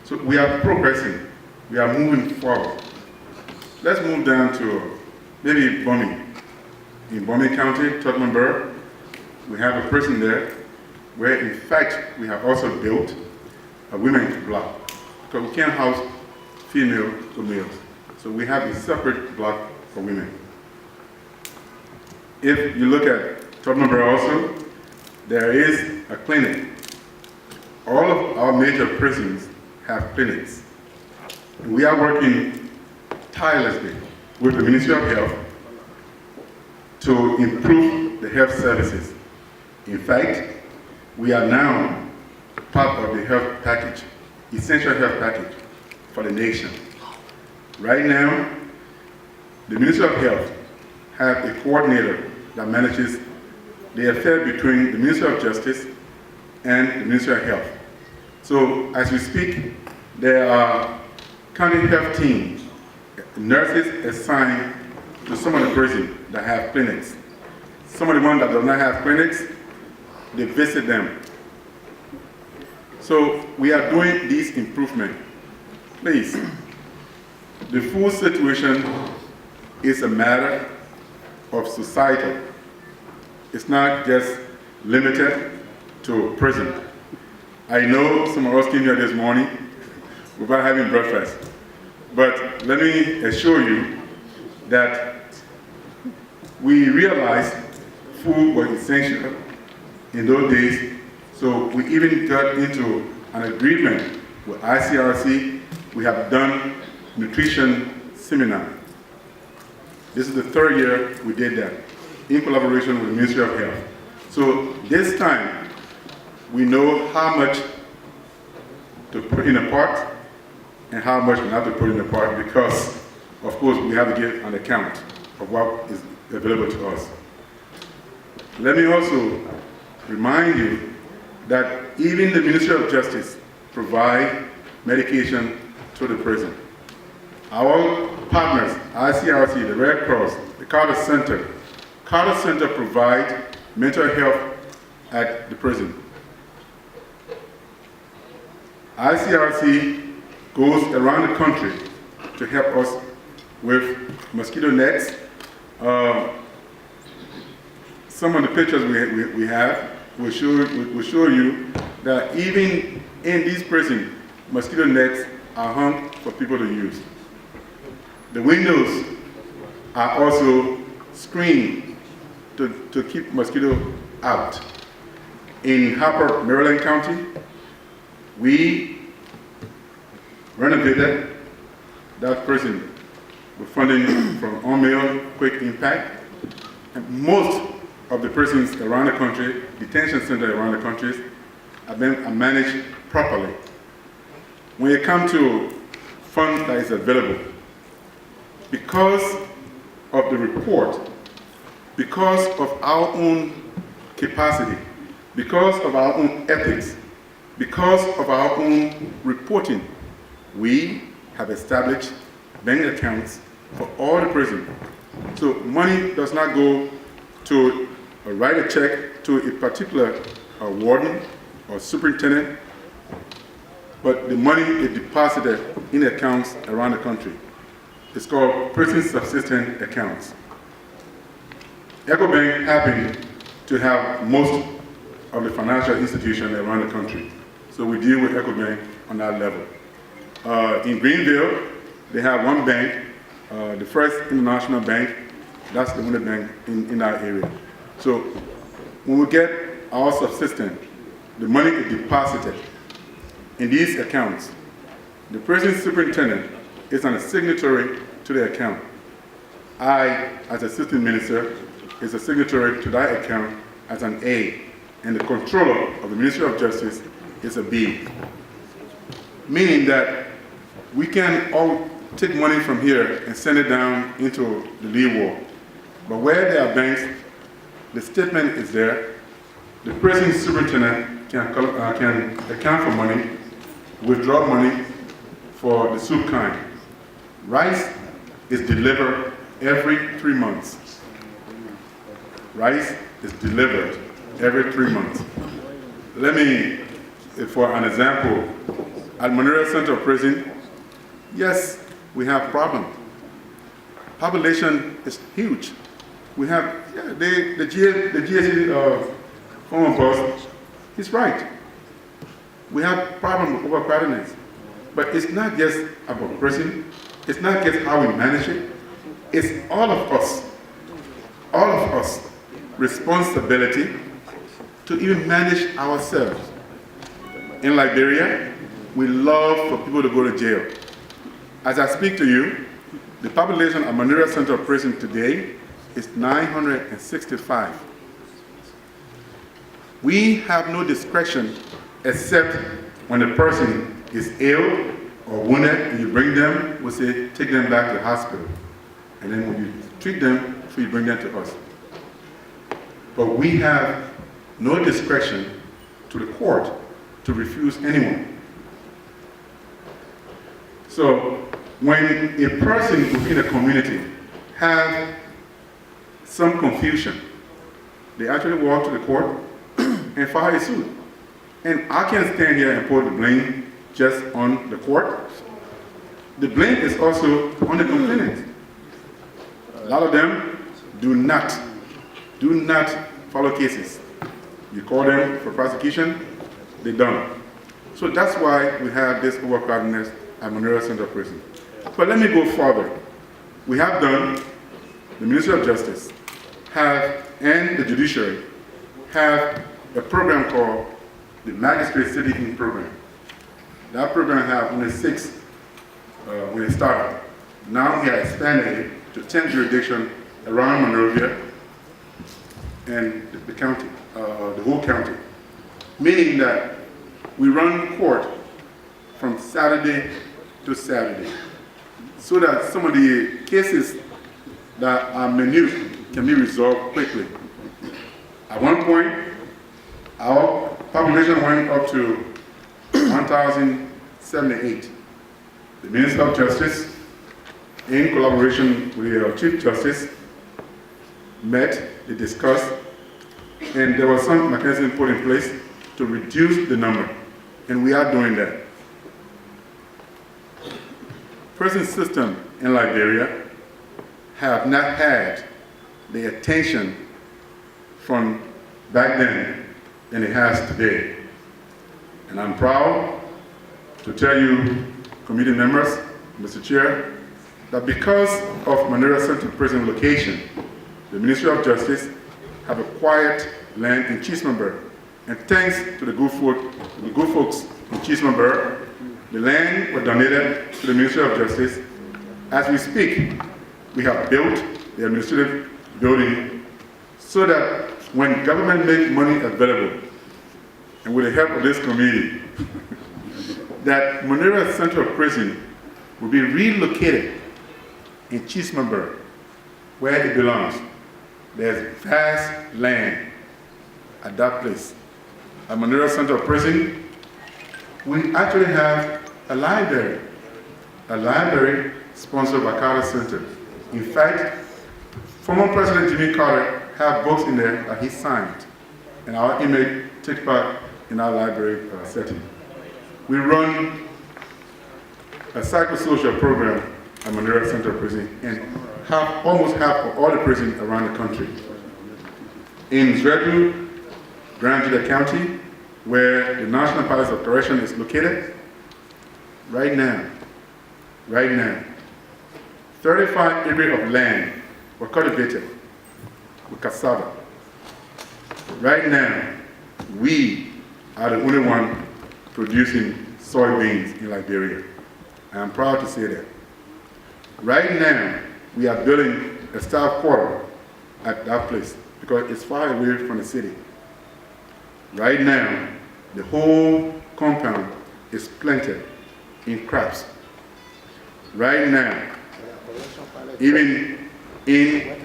So we are progressing. We are moving forward. Let's move down to maybe Bomi. In Bomi County, Tottenham Borough, we have a prison there where in fact we have also built a women's block because we can't house female to males. So we have a separate block for women. If you look at Tottenham Borough also, there is a clinic. All of our major prisons have clinics. We are working tirelessly with the Ministry of Health to improve the health services. In fact, we are now part of the health package, essential health package for the nation. Right now, the Ministry of Health have a coordinator that manages the affair between the Ministry of Justice and the Ministry of Health. So as we speak, there are county health team, nurses assigned to some of the prisons that have clinics. Some of the ones that do not have clinics, they visit them. So we are doing these improvements. Please, the food situation is a matter of society. It's not just limited to prison. I know some of us came here this morning without having breakfast, but let me assure you that we realized food was essential in those days, so we even got into an agreement with ICRC. We have done nutrition seminar. This is the 3rd year we did that, in collaboration with the Ministry of Health. So this time, we know how much to put in a pot and how much not to put in a pot, because, of course, we have to give an account of what is available to us. Let me also remind you that even the Ministry of Justice provide medication to the prison. Our partners, ICRC, the Red Cross, the Carter Center provide mental health at the prison. ICRC goes around the country to help us with mosquito nets. Some of the pictures we have will show you that even in these prisons, mosquito nets are hung for people to use. The windows are also screened to keep mosquitoes out. In Harper, Maryland County, we renovated that prison with funding from UNMIL, Quick Impact, and most of the prisons around the country, detention centers around the country, are managed properly. When it comes to funds that is available, because of the report, because of our own capacity, because of our own ethics, because of our own reporting, we have established bank accounts for all the prisons. So money does not go to write a check to a particular warden or superintendent, but the money is deposited in accounts around the country. It's called prison subsistence accounts. EcoBank happens to have most of the financial institutions around the country. So we deal with EcoBank on that level. In Greenville, they have one bank, the First International Bank. That's the only bank in our area. So when we get our subsistence, the money is deposited in these accounts. The prison superintendent is a signatory to the account. I, as assistant minister, is a signatory to that account as an A, and the controller of the Ministry of Justice is a B. Meaning that we can all take money from here and send it down into the lead wall. But where there are banks, the statement is there. The prison superintendent can account for money, withdraw money for the soup kind. Rice is delivered every 3 months. Rice is delivered every 3 months. Let me, for an example, at Monrovia Central Prison, yes, we have problems. Population is huge. We have, the GSC former boss, he's right. We have problems with overcrowdedness. But it's not just about prison. It's not just how we manage it. It's all of us, responsibility to even manage ourselves. In Liberia, we love for people to go to jail. As I speak to you, the population of Monrovia Central Prison today is 965. We have no discretion except when the person is ill or wounded and you bring them, we say, take them back to the hospital. And then when you treat them, so you bring them to us. But we have no discretion to the court to refuse anyone. So when a person within a community has some confusion, they actually walk to the court and file a suit. And I can't stand here and put the blame just on the court. The blame is also on the complainant. A lot of them do not follow cases. You call them for prosecution, they don't. So that's why we have this overcrowdedness at Monrovia Central Prison. But let me go further. We have done, the Ministry of Justice and the judiciary have a program called the Magistrate City Program. That program had only 6 when it started. Now we have expanded it to 10 jurisdictions around Monrovia and the county, the whole county. Meaning that we run court from Saturday to Saturday, so that some of the cases that are minute can be resolved quickly. At one point, our population went up to 1,078. The Minister of Justice, in collaboration with the Chief Justice, met, they discussed, and there was some mechanism put in place to reduce the number, and we are doing that. Prison system in Liberia have not had the attention from back then than it has today. And I'm proud to tell you, committee members, Mr. Chair, that because of Monrovia Central Prison location, the Ministry of Justice have acquired land in Cheesemanburg. And thanks to the good folks in Cheesemanburg, the land was donated to the Ministry of Justice. As we speak, we have built the administrative building so that when government makes money available, and with the help of this committee, that Monrovia Central Prison will be relocated in Cheesemanburg, where it belongs. There's vast land at that place. At Monrovia Central Prison, we actually have a library sponsored by Carter Center. In fact, former President Jimmy Carter have books in there that he signed, and our inmate take part in our library setting. We run a psychosocial program at Monrovia Central Prison and have almost half of all the prisons around the country. In Zredu, Grand Juda County, where the National Palace of Correction is located, right now, 35 acres of land were cultivated with cassava. Right now, we are the only one producing soybeans in Liberia. I'm proud to say that. Right now, we are building a staff quarter at that place because it's far away from the city. Right now, the whole compound is planted in crops. Right now, even in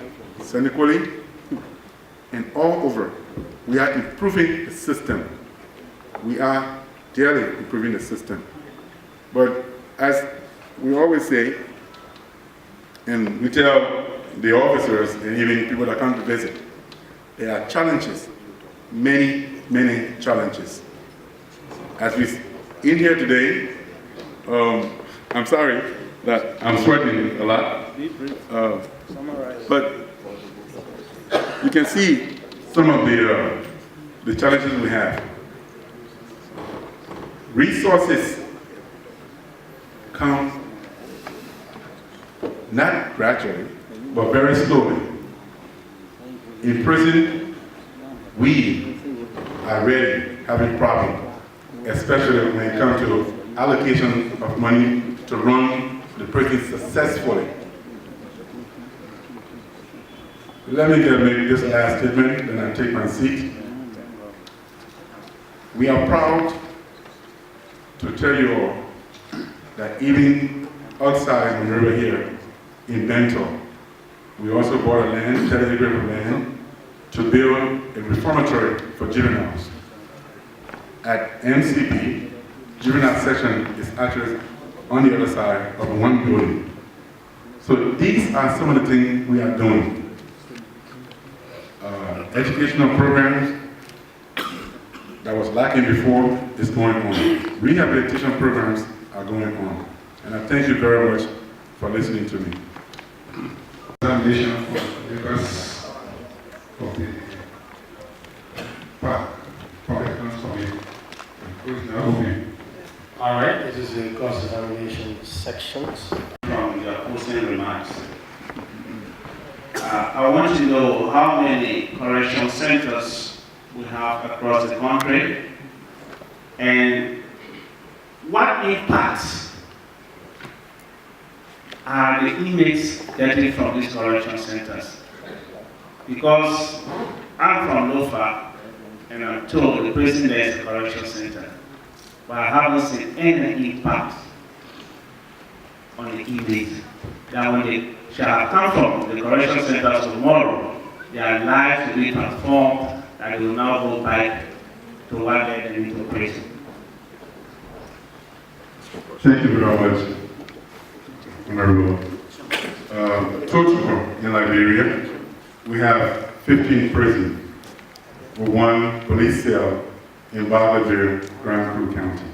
Senequali and all over, we are improving the system. We are daily improving the system. But as we always say, and we tell the officers and even people that come to visit, there are challenges, many challenges. As we in here today, I'm sorry that I'm sweating a lot, but you can see some of the challenges we have. Resources come not gradually, but very slowly. In prison, we are really having problems, especially when it comes to allocation of money to run the prison successfully. Let me make this last statement, then I take my seat. We are proud to tell you all that even outside Monrovia here in Bento, we also bought a land, 30 acres of land, to build a reformatory for juveniles. At MCP, juvenile section is actually on the other side of one building. So these are some of the things we are doing. Educational programs that was lacking before is going on. Rehabilitation programs are going on. And I thank you very much for listening to me. Examination for members of the Public Accounts Committee. Who is now open? All right, this is the cross-examination sections. From your closing remarks, I want to know how many correction centers we have across the country and what impacts are the inmates getting from these correction centers. Because I'm from Lofa and I'm told the prison there is a correction center, but I haven't seen any impact on the inmates. That when they shall have come from the correction centers tomorrow, their lives will be transformed and they will now go back to what led them into prison. Thank you very much, Honorable. Total in Liberia, we have 15 prisons with 1 police cell in Barbadere, Grand Crew County.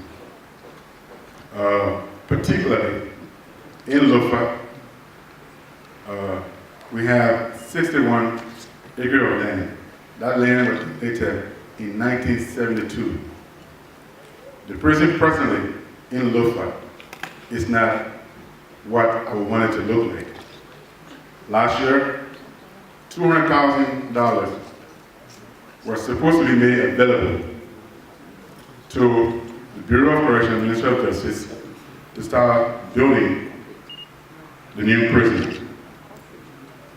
Particularly in Lofa, we have 61 acres of land. That land was completed in 1972. The prison presently in Lofa is not what I wanted to look like. Last year, $200,000 was supposed to be made available to the Bureau of Corrections, Ministry of Justice, to start building the new prison.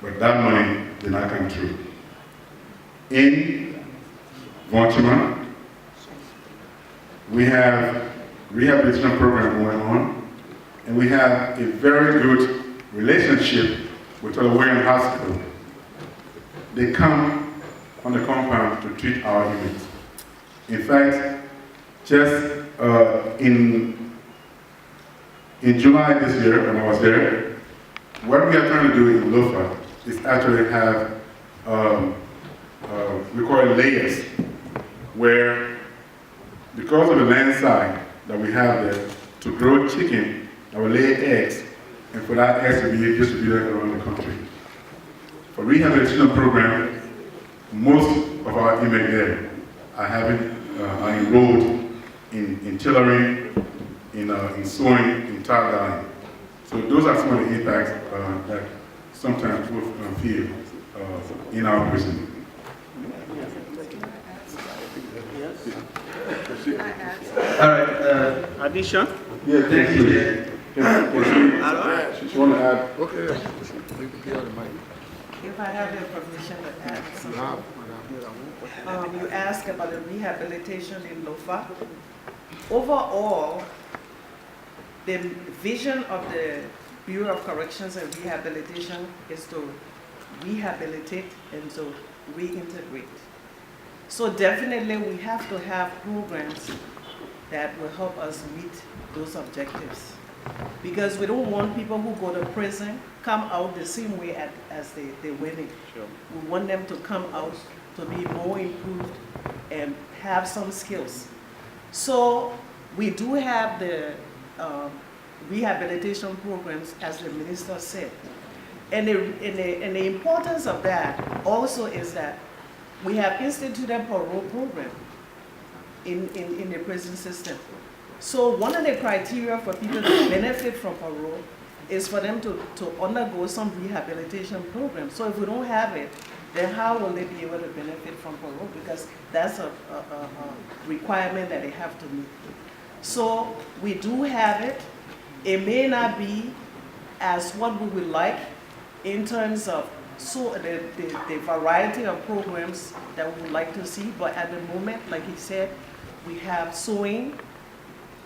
But that money did not come through. In Vonchima, we have rehabilitation program going on, and we have a very good relationship with the Warren Hospital. They come on the compound to treat our inmates. In fact, just in July this year, when I was there, what we are trying to do in Lofa is actually have, we call it layers, where because of the land side that we have there, to grow chicken that will lay eggs, and for that eggs to be distributed around the country. For rehabilitation program, most of our inmates there are enrolled in tailoring, in sewing, in tile dyeing. So those are some of the impacts that sometimes people feel in our prison. All right, addition? Yeah, thank you. She want to add? Okay. If I have your permission to add something. You asked about the rehabilitation in Lofa. Overall, the vision of the Bureau of Corrections and Rehabilitation is to rehabilitate and to reintegrate. So definitely we have to have programs that will help us meet those objectives. Because we don't want people who go to prison come out the same way as they went in. Sure. We want them to come out to be more improved and have some skills. So we do have the rehabilitation programs, as the minister said. And the importance of that also is that we have instituted parole program in the prison system. So one of the criteria for people to benefit from parole is for them to undergo some rehabilitation program. So if we don't have it, then how will they be able to benefit from parole? Because that's a requirement that they have to meet. So we do have it. It may not be as what we would like in terms of the variety of programs that we would like to see, but at the moment, like he said, we have sewing,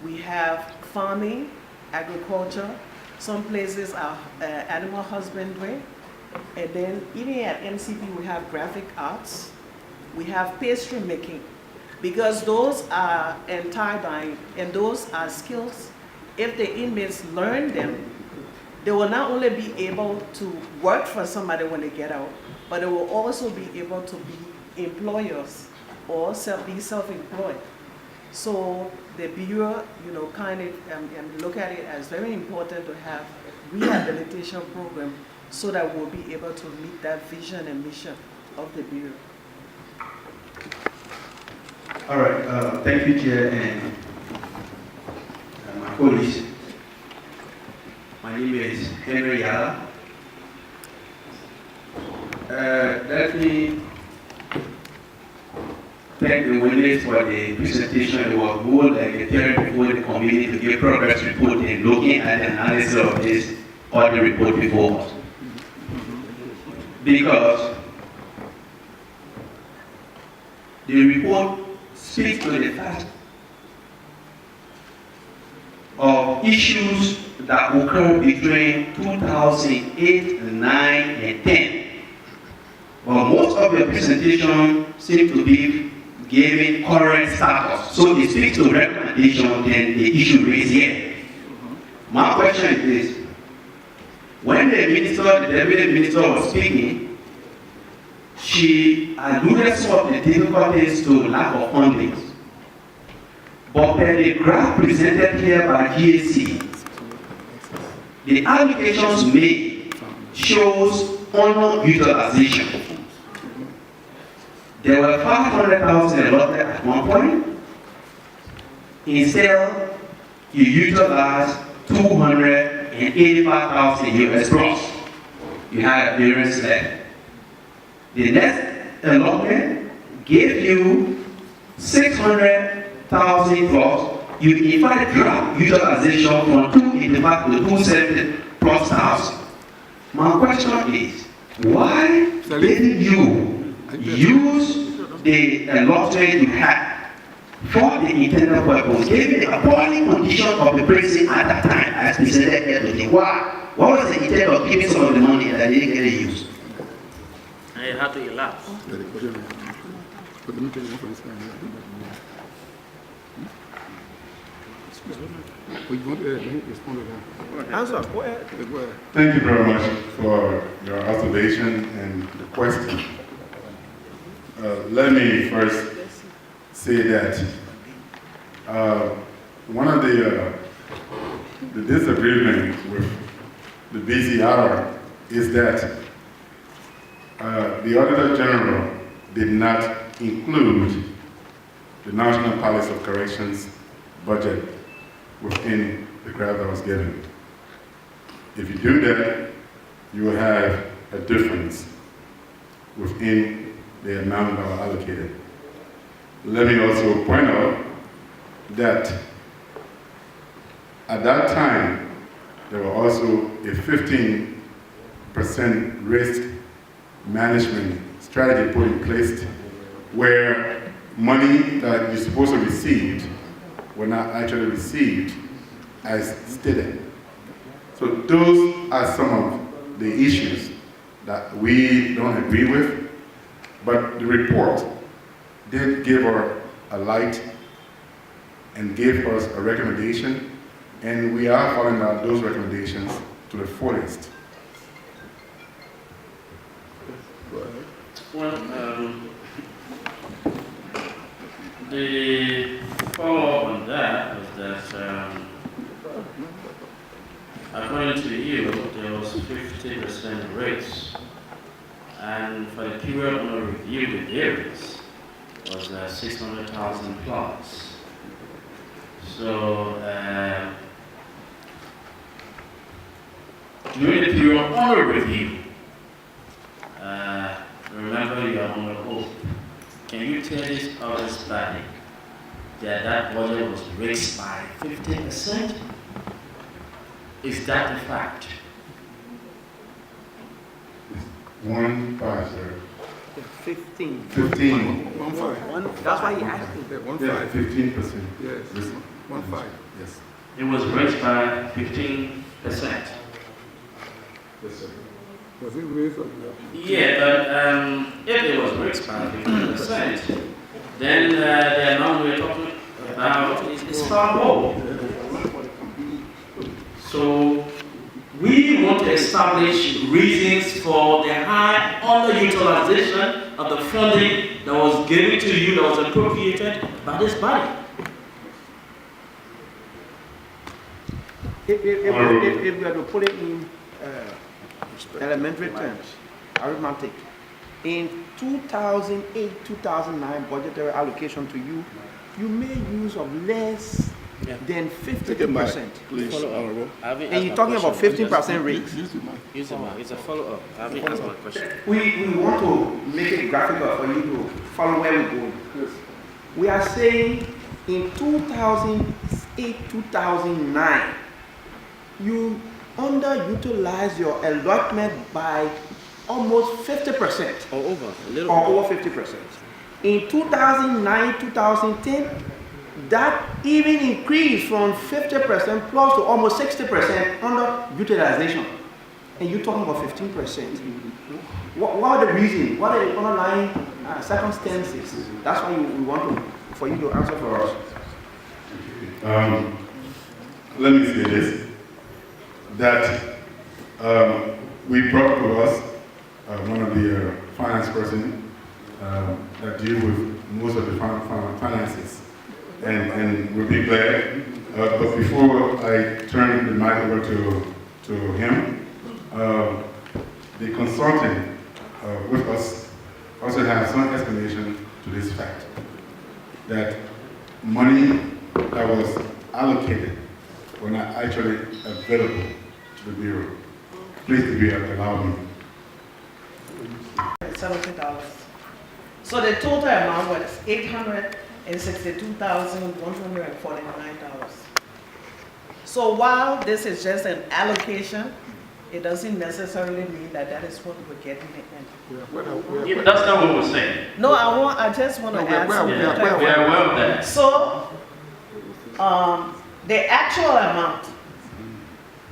we have farming, agriculture, some places are animal husbandry, and then even at MCP we have graphic arts, we have pastry making, because those are, and tie dyeing, and those are skills if the inmates learn them, they will not only be able to work for somebody when they get out, but they will also be able to be employers or be self-employed. So the Bureau, kind of look at it as very important to have rehabilitation program so that we'll be able to meet that vision and mission of the Bureau. All right, thank you, Chair, and my colleagues. My name is Henry Yala. Let me thank the witness for the presentation. It was more like a hearing before the committee to give progress report and looking at the analysis of this audit report before us. Because the report speaks to the fact of issues that occurred between 2008, 9, and 10. But most of your presentation seems to be giving current status. So it speaks to recommendation than the issue raised here. My question is this. When the deputy minister was speaking, she alluded some of the difficulties to lack of funding. But per the graph presented here by GAC, the allocations made shows underutilization. There were 500,000 allotted at one point. Instead, you utilized 285,000 US gross. You had a variance left. The next allotment gave you 600,000 plus. You in fact dropped utilization from 285 to 270 plus thousand. My question is, why didn't you use the allotment you had for the intended purpose, given the appalling condition of the prison at that time, as presented here today? Why? What was the intent of giving some of the money that didn't get used? And it had to elapse. Answer, go ahead. Thank you very much for your observation and the question. Let me first say that one of the disagreement with the BCR is that the Auditor General did not include the National Palace of Corrections budget within the graph that was given. If you do that, you will have a difference within the amount that were allocated. Let me also point out that at that time, there were also a 15% risk management strategy put in place where money that you're supposed to receive were not actually received as stated. So those are some of the issues that we don't agree with, but the report did give her a light and gave us a recommendation, and we are following out those recommendations to the fullest. Well, the follow-up on that was that according to you, there was 50% raise, and for the period under review, the variance was 600,000 plus. So during the period under review, remember you are on the oath. Can you tell this audit body that that budget was raised by 50%? Is that a fact? 1-5, sir. 15. 15. 1-5. That's why he asked me. 1-5. 15%. Yes. 1-5. Yes. It was raised by 15%. Yes, sir. Was it raised or not? Yeah, but if it was raised by 15%, then the amount we're talking about is far more. So we want to establish reasons for the high underutilization of the funding that was given to you, that was appropriated by this body. If we are to put it in elementary terms, arithmetic, in 2008-2009 budgetary allocation to you, you made use of less than 50%. Please. And you're talking about 15% rates. It's a follow-up. I haven't asked my question. We want to make it graphical for you to follow where we're going. We are saying in 2008-2009, you underutilized your allotment by almost 50%. Or over, a little or over 50%. In 2009-2010, that even increased from 50% plus to almost 60% underutilization. And you're talking about 15%. What are the reasons? What are the underlying circumstances? That's why we want for you to answer for us. Let me say this, that we brought to us one of the finance person that deal with most of the finances, and we'll be glad. But before I turn the mic over to him, the consultant with us also has some explanation to this fact, that money that was allocated were not actually available to the Bureau. Please allow me. $70. So the total amount was $862,149. So while this is just an allocation, it doesn't necessarily mean that that is what we're getting in. Yeah, that's not what we're saying. No, I just want to add something. We are aware of that. So, the actual amount,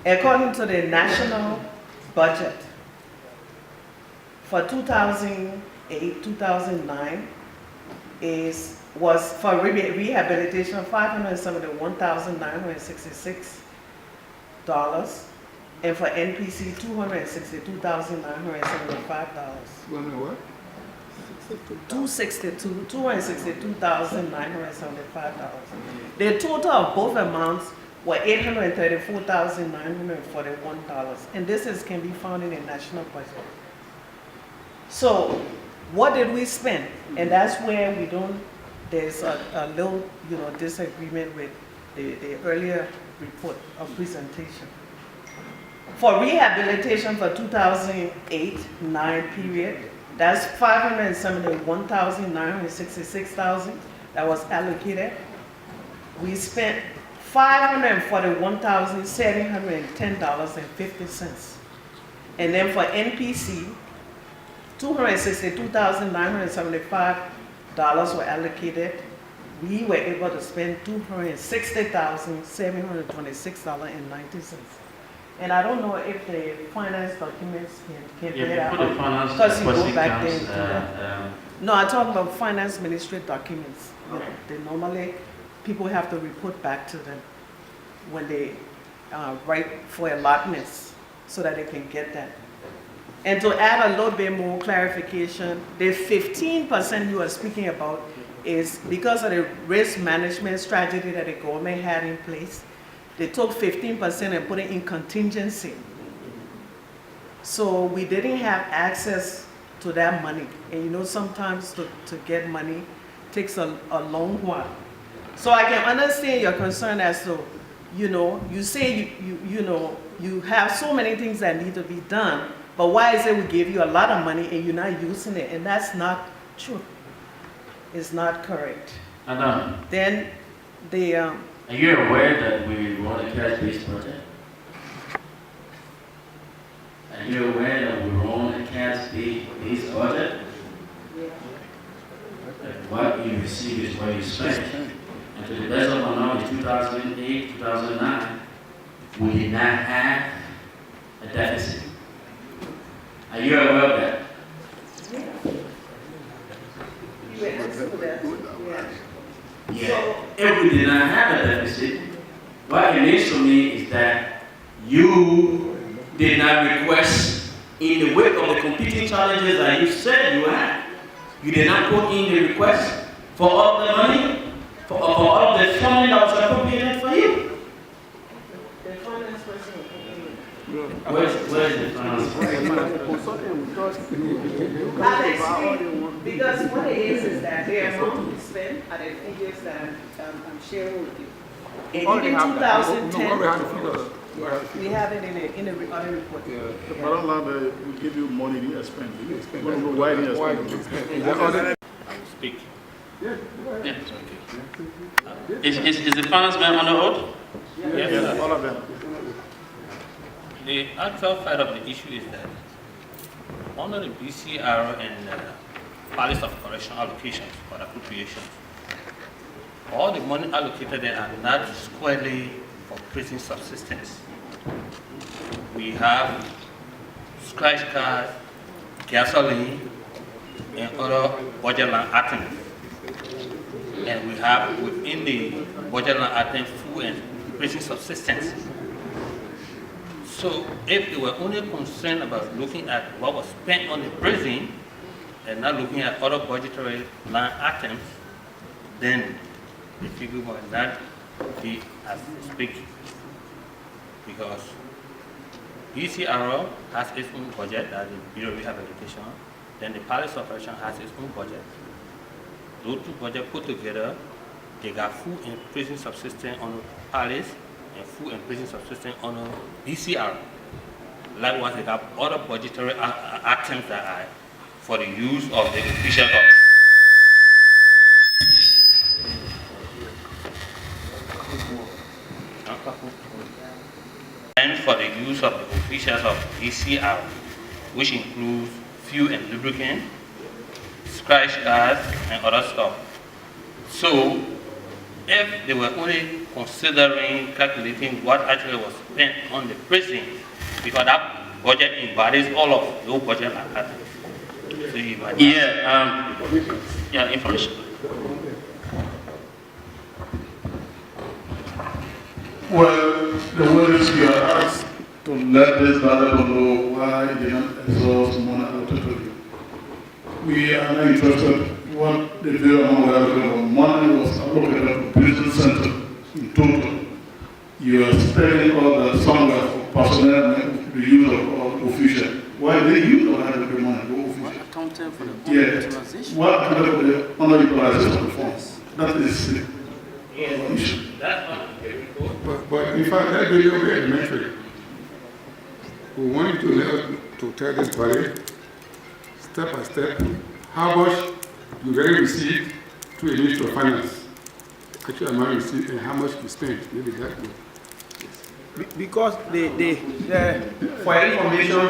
according to the national budget for 2008-2009, was for rehabilitation $571,966, and for NPC $262,975. $262,975. The total of both amounts were $834,941, and this can be found in the national budget. So, what did we spend? And that's where there's a little, disagreement with the earlier report of presentation. For rehabilitation for 2008-9 period, that's $571,966 that was allocated. We spent $541,710.50. And then for NPC, $262,975 were allocated. We were able to spend $260,726.90. And I don't know if the finance documents can bear that out. Because you go back there and do that. No, I'm talking about finance ministry documents. They normally, people have to report back to them when they write for allotments so that they can get that. And to add a little bit more clarification, the 15% you are speaking about is because of the risk management strategy that the government had in place. They took 15% and put it in contingency. So we didn't have access to that money. And sometimes to get money takes a long while. So I can understand your concern as to, you say you have so many things that need to be done, but why is it we give you a lot of money and you're not using it? And that's not true. It's not correct. Then the... Are you aware that we run a cash-based budget? Are you aware that we run a cash-based budget? That what you receive is what you spend. And to the best of my knowledge, 2008, 2009, we did not have a deficit. Are you aware of that? Yeah. If we did not have a deficit, what it means to me is that you did not request in the wake of the competing challenges that you said you had. You did not put in the request for all the money, for all the funding that was appropriated for you. Where's the finance Alex, because what it is that the amount we spent are the figures that I'm sharing with you. In 2010, we have it in the other report. Yeah, the bottom line, we give you money, you spend. You spend. We don't know why you spend. I will speak. Yeah, okay. Is the finance man on the road? Yes, all of them. The actual side of the issue is that under the BCR and Palace of Correction allocations or appropriations, all the money allocated there are not squarely for prison subsistence. We have scratch cards, gasoline, and other budget line items. And we have within the budget line items food and prison subsistence. So if they were only concerned about looking at what was spent on the prison and not looking at other budgetary line items, then the figure might not be as expected. Because BCRO has its own budget, that is the Bureau of Rehabilitation, then the Palace Operation has its own budget. Those two budgets put together, they got food and prison subsistence on Palace and food and prison subsistence on BCR. Likewise, they have other budgetary items that are for the use of the official office. And for the use of the officials of BCR, which includes fuel and lubricant, scratch cards, and other stuff. So, if they were only considering calculating what actually was spent on the prison, because that budget embodies all of those budget items. So information. Well, the word is you are asked to let this valuable know why they don't exhaust money allocated to you. We are not interested in what the view of money was allocated to prison center in total. You are spending all that somewhere for personnel and the use of official. Why they use all that money for official? Accounting for the utilization. What accounted for the underutilization of the funds? That is the issue. But in fact, that video will be elementary. We want you to tell this body, step by step, how much you really received through the Ministry of Finance, actual amount received, and how much you spent. Maybe that way. Because for information,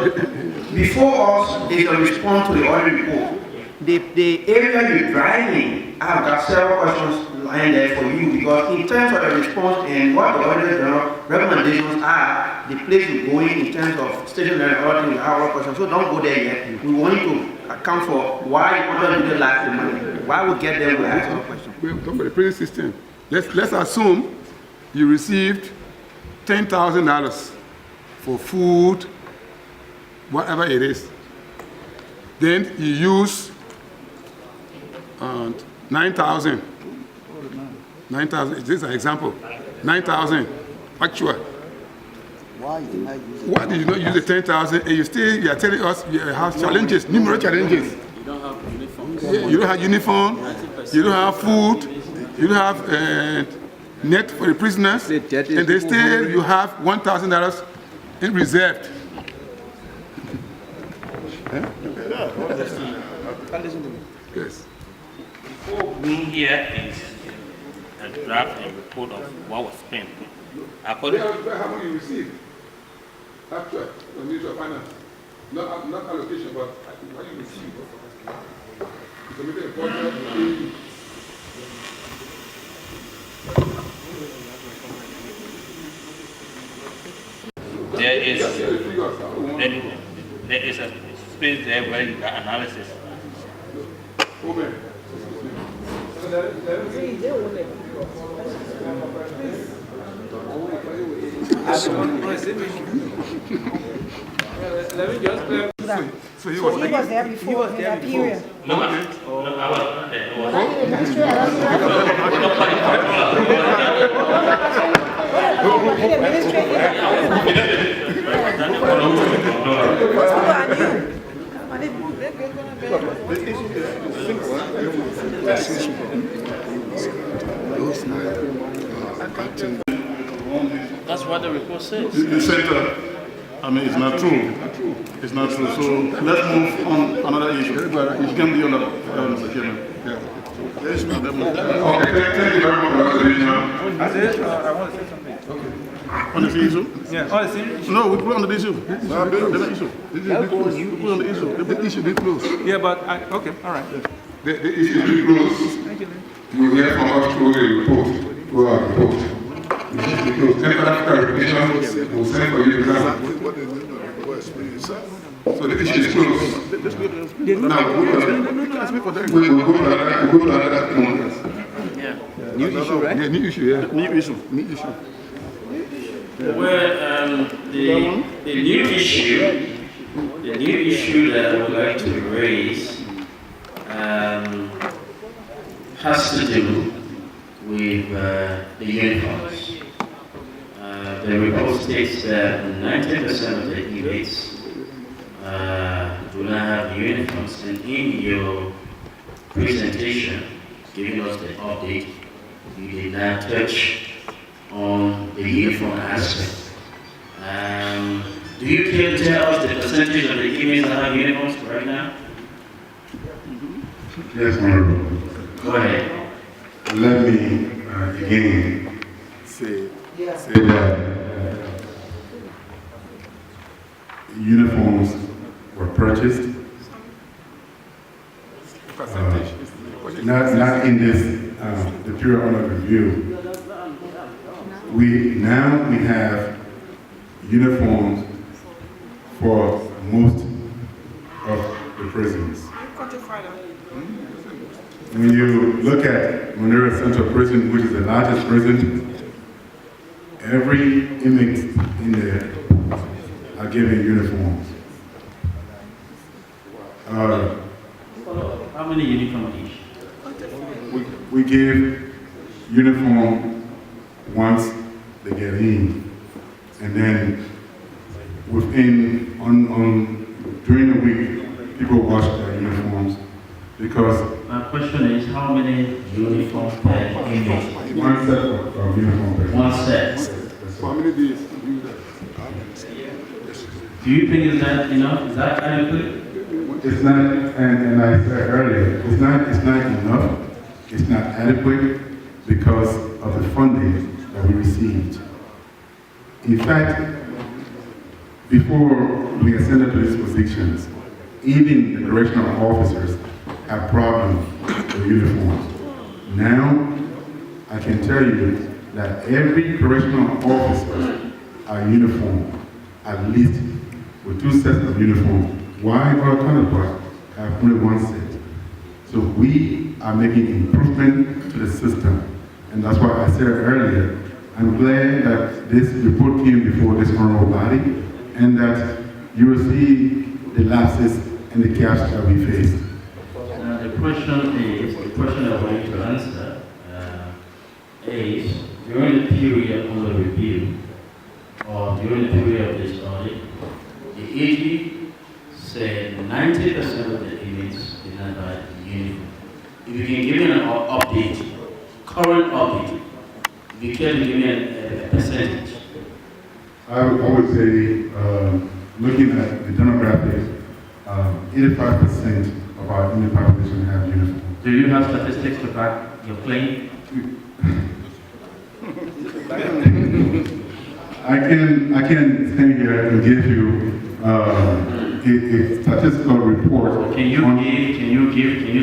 before us is a response to the audit report. The area you're driving, I've got several questions lying there for you, because in terms of the response and what the auditor general recommendations are, the place you're going in terms of stationary auditing, we have our questions. So don't go there yet. We want you to account for why you want to lack the money. Why we get there, we ask our question. We're talking about the prison system. Let's assume you received $10,000 for food, whatever it is. Then you use 9,000. 9,000, this is an example. 9,000 actual. Why did you not use the 10,000 and you are telling us you have challenges, numerous challenges? You don't have uniform. You don't have uniform, you don't have food, you don't have net for the prisoners, and they still you have $1,000 in reserve. Yes. Before being here is a draft and report of what was spent. According how much you received? Actual, the Ministry of Finance. Not allocation, but what you received. So maybe a budget. There is a space there where you got analysis. So he was there before in that period. No, I wasn't there. Was that the administrator? That's what the report says. The center, I mean, it's not true. It's not true. So let's move on to another issue. It can be on the Mr. Chairman. Yes, ma'am. Okay, thank you very much, Mr. Chairman. I want to say something. Okay. On the issue? Yeah, on the same issue. No, we put on the issue. The issue. We put on the issue. The issue be closed. Yeah, but okay, all right. The issue be closed. Thank you. You will hear from us through a report, through our report. The issue be closed. Any other clarification, we'll send for you to So the issue is closed. Now, we will go to another one. Yeah. New issue, right? Yeah, new issue, yeah. New issue. New issue. Well, the new issue that I would like to raise has to do with the uniforms. The report states that 90% of the inmates do not have uniforms, and in your presentation, giving us the update, you did not touch on the uniform aspect. Do you care to tell us the percentage of the inmates that have uniforms right now? Yes, Honorable. Go ahead. Let me again say that uniforms were purchased. Not in this the pure honor review. We have uniforms for most of the prisons. When you look at Monrovia Central Prison, which is the largest prison, every inmate in there are given uniforms. How many uniforms each? We give uniform once they get in, and then during the week, people wash their uniforms because. My question is, how many uniforms per inmate? One set of uniforms. One set. How many days do that? Do you think is that enough? Is that adequate? It's not, and I said earlier, it's not enough. It's not adequate because of the funding that we received. In fact, before we ascended to these positions, even the correctional officers have problems with uniforms. Now, I can tell you that every correctional officer are uniformed, at least with 2 sets of uniforms. Why our counterparts have only 1 set? So we are making improvement to the system. And that's why I said earlier, I'm glad that this report came before this honorable body and that you will see the lapses and the gaps that we face. The question I want you to answer is, during the period under review, or during the period of this audit, the AG said 90% of the inmates did not buy the uniform. If you can give me an update, current update, if you can give me a percentage. I would say, looking at the demographics, 85% of our inmate population have uniforms. Do you have statistics to back your claim? I can stand here and give you a statistical report. Can you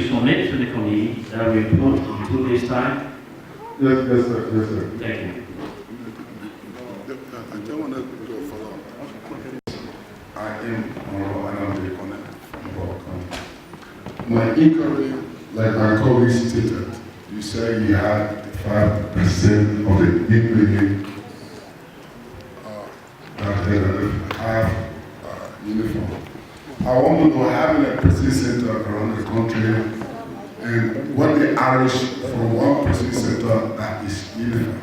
submit to the committee that report in 2 days' time? Yes, sir. Thank you. I don't want to do a follow-up. I am my inquiry, like my colleague stated, you said you had 5% of the inmate have uniform. I want to go having a prison center around the country, and what they arrange for one prison center that is uniform.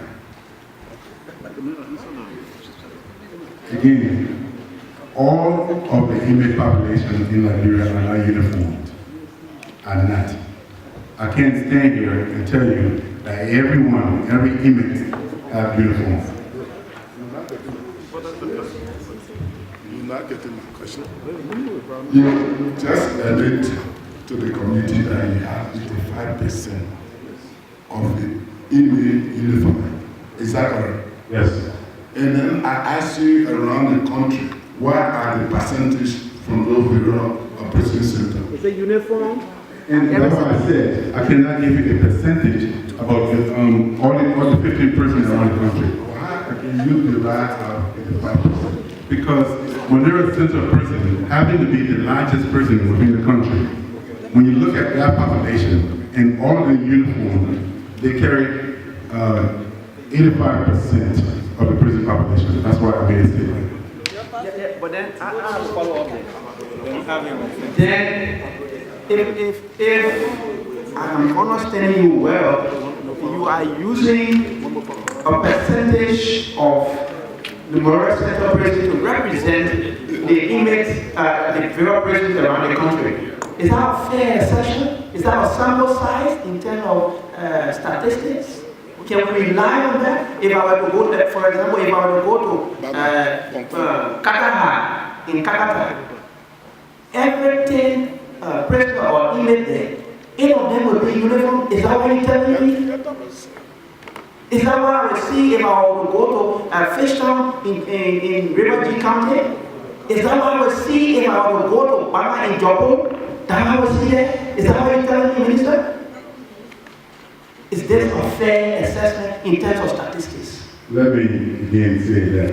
Again, all of the inmate population in Liberia are not uniformed, are not. I can't stand here and tell you that every inmate have uniforms. You're not getting my question. You just admit to the community that you have 85% of the inmate uniform. Is that correct? Yes. And then I asked you around the country, what are the percentage from those rural prison centers? Is it uniform? And that's what I said. I cannot give you a percentage about the, all the 15 prisons around the country. Why can you divide out 85%? Because when they're a central prison, having to be the largest prison within the country, when you look at that population and all of the uniform, they carry 85% of the prison population. That's why I made a statement. Yeah, but then I have a follow-up then. If I'm understanding you well, you are using a percentage of the Moral Central Prison to represent the inmates, the various prisons around the country. Is that a fair assessment? Is that a sample size in terms of statistics? Can we rely on that? If I were to go there, for example, if I were to go to Kataha, in Kakata, every 10 prisoner or inmate there, 8 of them will be in uniform. Is that what you're telling me? Is that what I will see if I were to go to Fishtown in River G County? Is that what I will see if I were to go to Bama in Jopo? That I will see there? Is that what you're telling me, Minister? Is this a fair assessment in terms of statistics? Let me again say that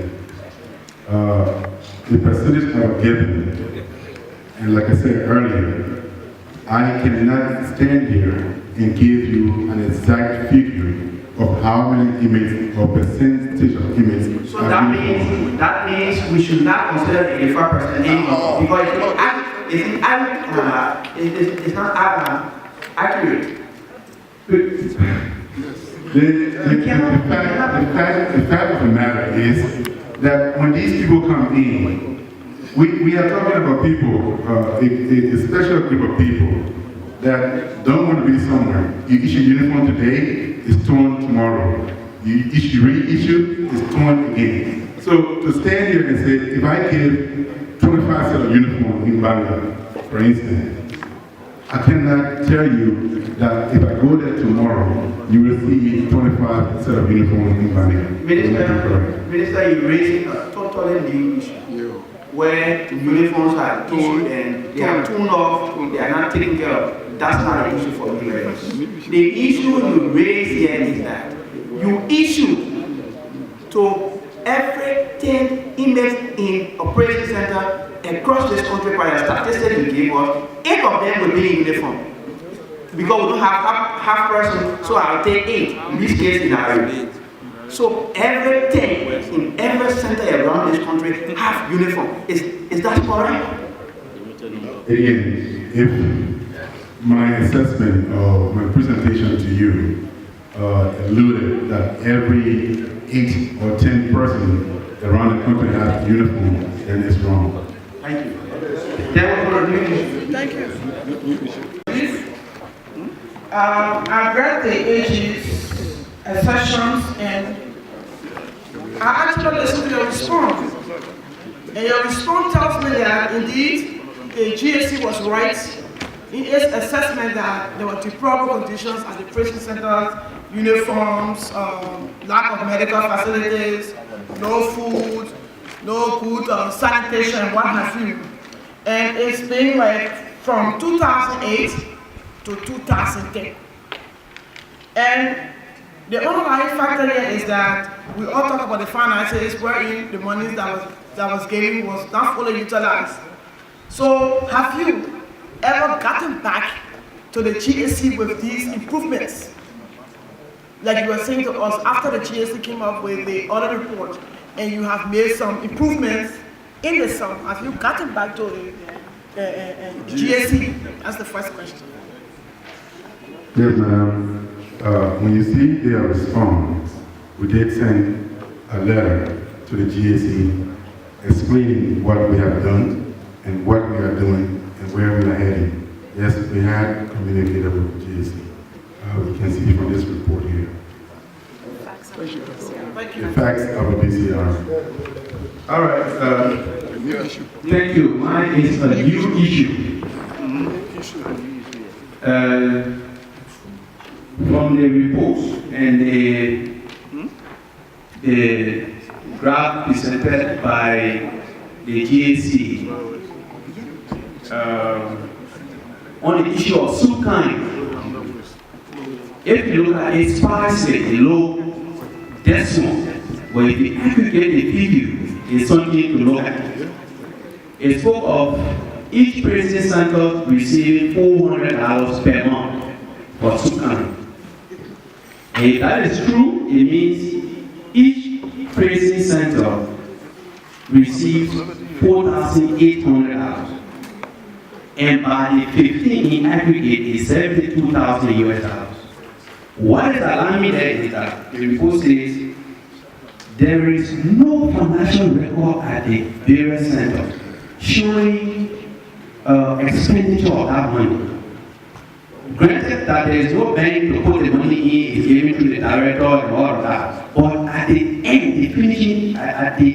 the percentage I was given, and like I said earlier, I cannot stand here and give you an exact figure of how many inmates or percentage of inmates. So that means we should not consider 85% anymore because it's not accurate. The fact of the matter is that when these people come in, we are talking about people, a special group of people that don't want to be somewhere. You issue uniform today, it's torn tomorrow. You reissue, it's torn again. So to stand here and say, if I give 25 sets of uniform in Bangladesh, for instance, I cannot tell you that if I go there tomorrow, you will see 25 sets of uniforms in Bangladesh. Minister, you raised a totally new issue where the uniforms are torn and they are torn off, they are not taken care of. That's not an issue for you. The issue you raise here is that you issue to every 10 inmates in a prison center across this country by the statistics you gave us, 8 of them will be in uniform. Because we don't have half person, so I'll take 8 in this case in our. So every 10 in every center around this country have uniform. Is that correct? Again, if my assessment or my presentation to you alluded that every 8 or 10 persons around the country have uniform, then it's wrong. Thank you. Thank you. I've read the AG's assertions and I actually listened to your response. And your response tells me that indeed the GSC was right in its assessment that there were deplorable conditions at the prison centers, uniforms, lack of medical facilities, no food, no good sanitation, what have you. And it's been like from 2008 to 2010. And the underlying factor here is that we all talk about the finances wherein the money that was given was not fully utilized. So have you ever gotten back to the GSC with these improvements? Like you were saying to us, after the GSC came up with the audit report and you have made some improvements in the South? Have you gotten back to the GAC? That's the first question. Yes, ma'am. When you see their response, we did send a letter to the GAC explaining what we have done and what we are doing and where we are heading. Yes, we had communicated with the GAC. We can see from this report here. The facts of a BCR. All right. Thank you. Mine is a new issue. From the reports and the graph presented by the GAC on the issue of Sukan. If you look at it sparsely, the low decimal, where if you aggregate the figure, it's something to look at. It spoke of each prison center receiving $400 per month for Sukan. And if that is true, it means each prison center receives $4,800. And by the 15 in aggregate is $72,000. What is alarming there is that the report says there is no financial record at the various centers showing expenditure of that money. Granted that there is no bank to put the money in, it's given to the director and all of that. But at the end, the finishing, at the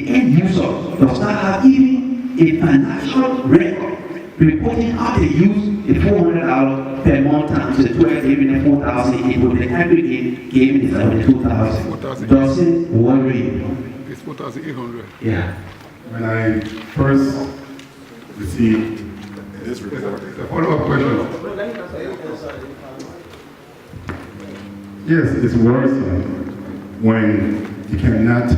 end user does not have even a financial record reporting how they use the $400 per month times the 12, giving them $4,000, with the aggregate giving the $72,000. Doesn't worry you. It's 4,800. Yeah. When I first received this report, a follow-up question. Yes, it's worrisome when you cannot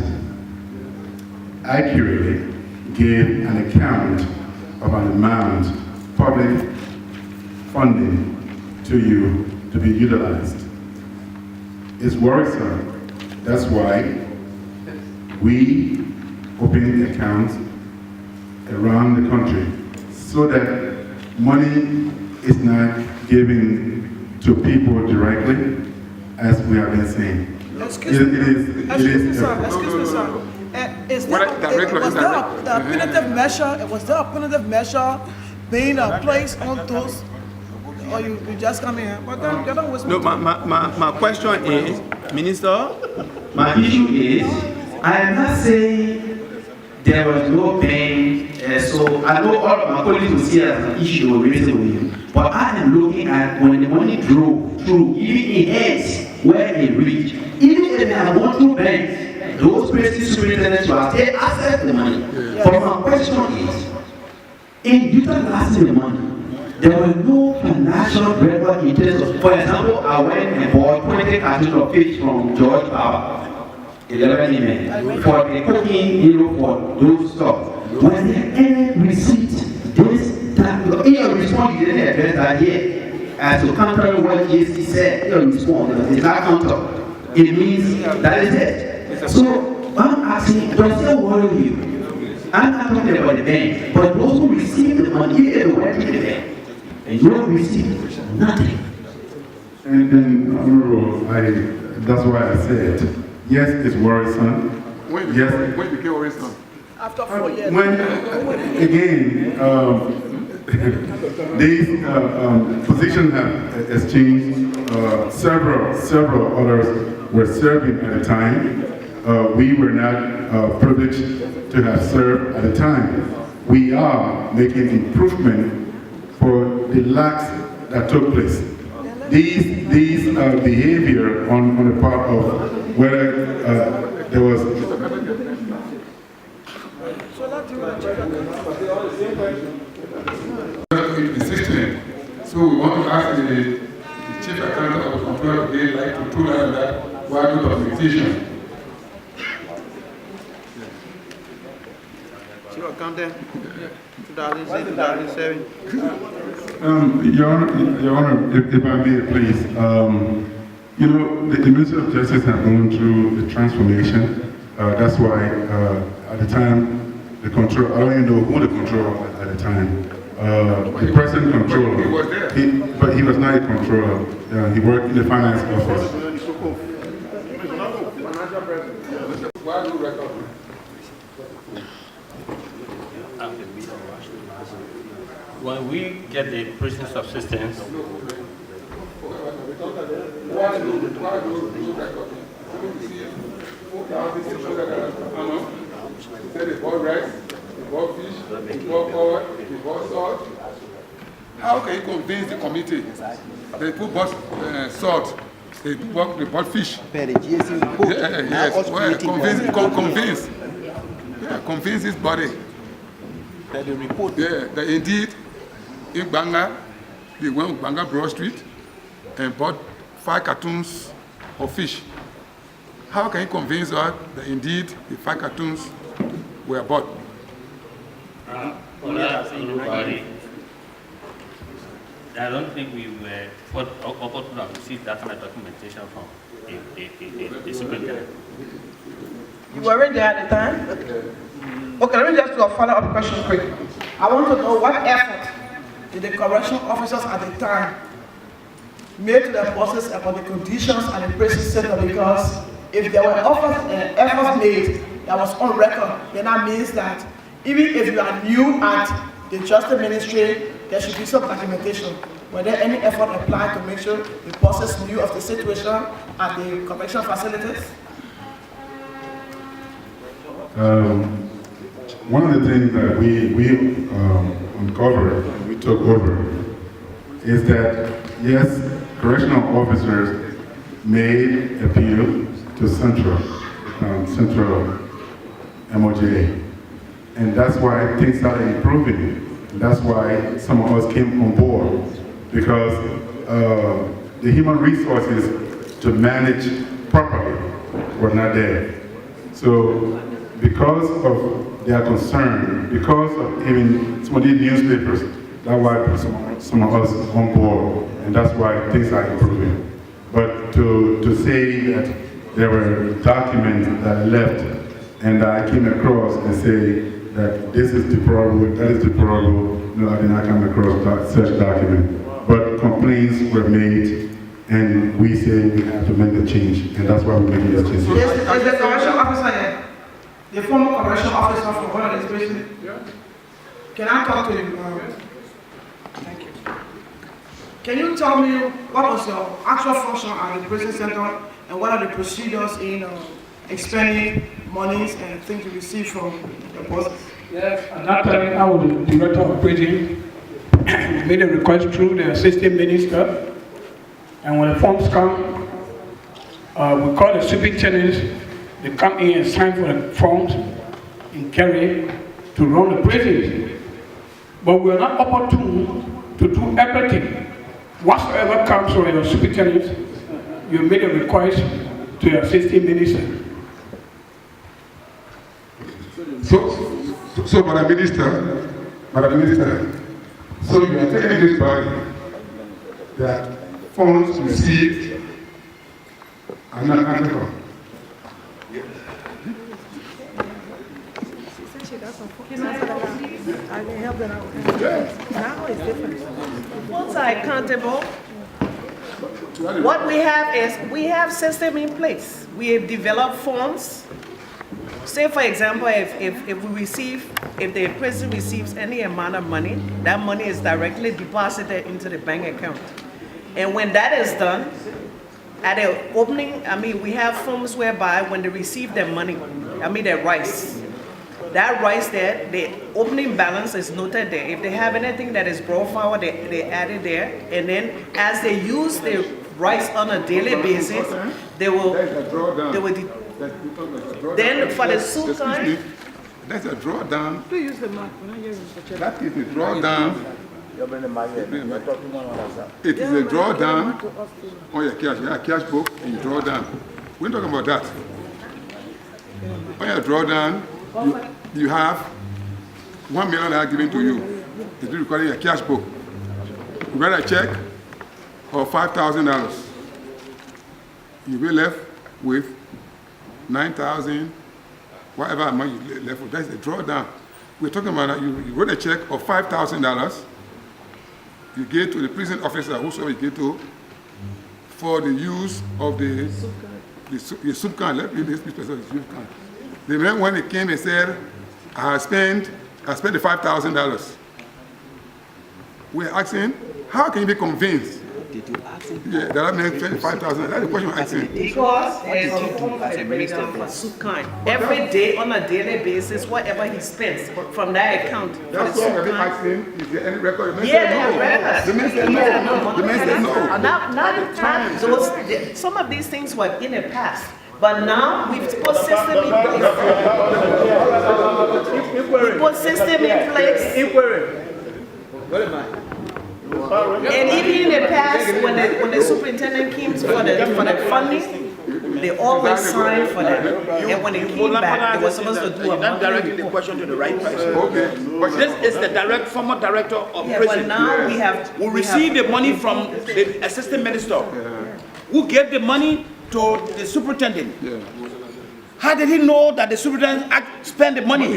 accurately give an account of an amount public funding to you to be utilized. It's worrisome. That's why we open accounts around the country so that money is not given to people directly, as we have been saying. Excuse me, sir. Was there a punitive measure? Was there a punitive measure being placed on those? Or you just come here? But then you don't No, my question is, Minister, my issue is, I am not saying there was no pain, so I know all of my colleagues will see it as an issue or reason with you. But I am looking at when the money drove through, even in heads where it reached, even if they have gone through banks, those prison superintendents will have still access to the money. But my question is, in utilizing the money, there was no financial record in terms of, for example, I went and bought 20 cartons of fish from George Power, 11 men, for the cooking, for those stuff. Was there any receipt, this, that, in your response, you didn't address that yet. As to counter what JC said, your response, it's not counter. It means that is it. So, I'm asking, does that worry you? I'm not talking about the bank, but those who receive the money, if they went to the bank, and you don't receive nothing. And Honorable, that's why I said, yes, it's worrisome. When became worrisome? After 4 years. When, again, these positions have exchanged. Several others were serving at the time. We were not privileged to have served at the time. We are making improvement for the lacks that took place. These behavior on the part of whether there was. So we want to ask the chief accountant of the comptroller if they'd like to pull out that while documentation. Chief accountant, 2006, 2007. Your Honor, if I may, please. You know, the Ministry of Justice has gone through the transformation. That's why, at the time, the control, I don't even know who the controller was at the time. The present controller. He was there. But he was not a controller. He worked in the finance office. Why do you record? When we get the prison subsistence, Why do you record? Say they bought rice, they bought fish, they bought oil, they bought salt. How can you convince the committee? They bought salt, they bought fish. Yes, well, convince this body. That the report. Yeah, that indeed, in Banga, they went to Banga Broad Street and bought 5 cartons of fish. How can you convince us that indeed the 5 cartons were bought? I don't think we were opportune to receive that kind of documentation from the superintendent. You weren't there at the time? Okay, let me just do a follow-up question quick. I want to know what effort did the correctional officers at the time make to the process about the conditions and the prison center, because if there were efforts made that was on record, then that means that even if you are new at the Justice Ministry, there should be some documentation. Were there any effort applied to make sure the process knew of the situation at the correctional facilities? One of the things that we uncovered, we took over, is that yes, correctional officers made appeal to Central MOJ, and that's why things started improving. That's why some of us came on board, because the human resources to manage properly were not there. So because of their concern, because of even some of these newspapers, that's why some of us on board, and that's why things are improving. But to say that there were documents that left and that I came across and say that this is deplorable, that is deplorable, no, I did not come across such document. But complaints were made, and we say we have to make the change, and that's why we're making this change. Is the correctional officer here? The former correctional officer from one of these prisons? Can I talk to him? Thank you. Can you tell me what was your actual function at the prison center, and what are the procedures in expending monies and things you receive from the bosses? Yes, at that time I was the director of prison. We made a request through the assistant minister, and when the forms come, we call the superintendents. They come in and sign for the forms and carry it to run the prisons. But we are not opportune to do everything. Whatsoever comes from your superintendent, you make a request to your assistant minister. So, Madam Minister, so you are telling this body that funds received are not ethical. Funds are accountable. What we have is, we have system in place. We have developed funds. Say for example, if the prison receives any amount of money, that money is directly deposited into the bank account. And when that is done, at the opening, we have forms whereby when they receive their money, their rice, that rice there, the opening balance is noted there. If they have anything that is brought forward, they add it there. And then as they use the rice on a daily basis, they will then for the soup time. That's a drawdown. Please use the mic. That is a drawdown. It is a drawdown on your cash. You have a cash book and you draw down. We're talking about that. On your drawdown, you have $1 million given to you. It's recording your cash book. You write a check of $5,000. You'll be left with 9,000, whatever amount you left with. That's a drawdown. we're talking about you wrote a check of $5,000. You gave to the prison officer, whosoever you gave to, for the use of the subcan. Let me this person subcan. The man when he came and said, I spent the $5,000. We're asking, how can you be convinced? Did you ask him? Yeah, that man spent $5,000. That's the question we're asking. Because there's a form of breakdown for Sukan. Every day, on a daily basis, whatever he spends from that account. That's why we're asking, is there any record? The man Yeah, said they have no. records. The man said no. The man said no. Some of these things were in the past. But now we've put system in place. What am I? And even in the past, when the superintendent came for the funding, they always signed for them. And when they came back, they were supposed to do a Not directing monthly the report. question to the right person. Okay. This is the former director of Yeah, prison. but now we have. Who received the money from the assistant minister, who gave the money to the superintendent. How did he know that the superintendent spent the money?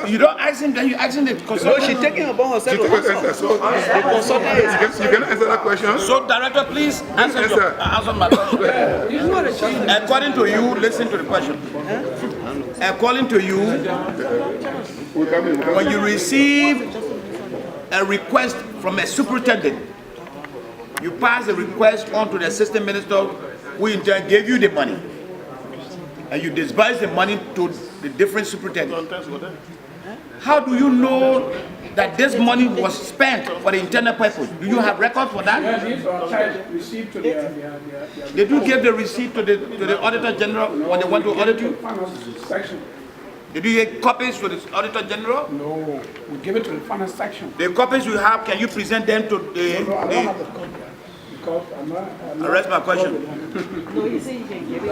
You don't ask him, then you ask him the consultant. No, she's taking upon herself to answer. So, The consultant is you can answer that question. So, director, please answer my question. According to you, listen to the question. According to you, when you receive a request from a superintendent, you pass the request on to the assistant minister, who in turn gave you the money, and you disburse the money to the different superintendents. How do you know that this money was spent for the internal purpose? Do you have records for that? Yeah, these are attached receipt to their Did you give the receipt to the Auditor General when they went to audit you? section. Did you get copies to the Auditor General? No, we give it to the finance section. The copies you have, can you present them to No, I don't have the copy because I'm not. Arrest my question. No, you say you can give it.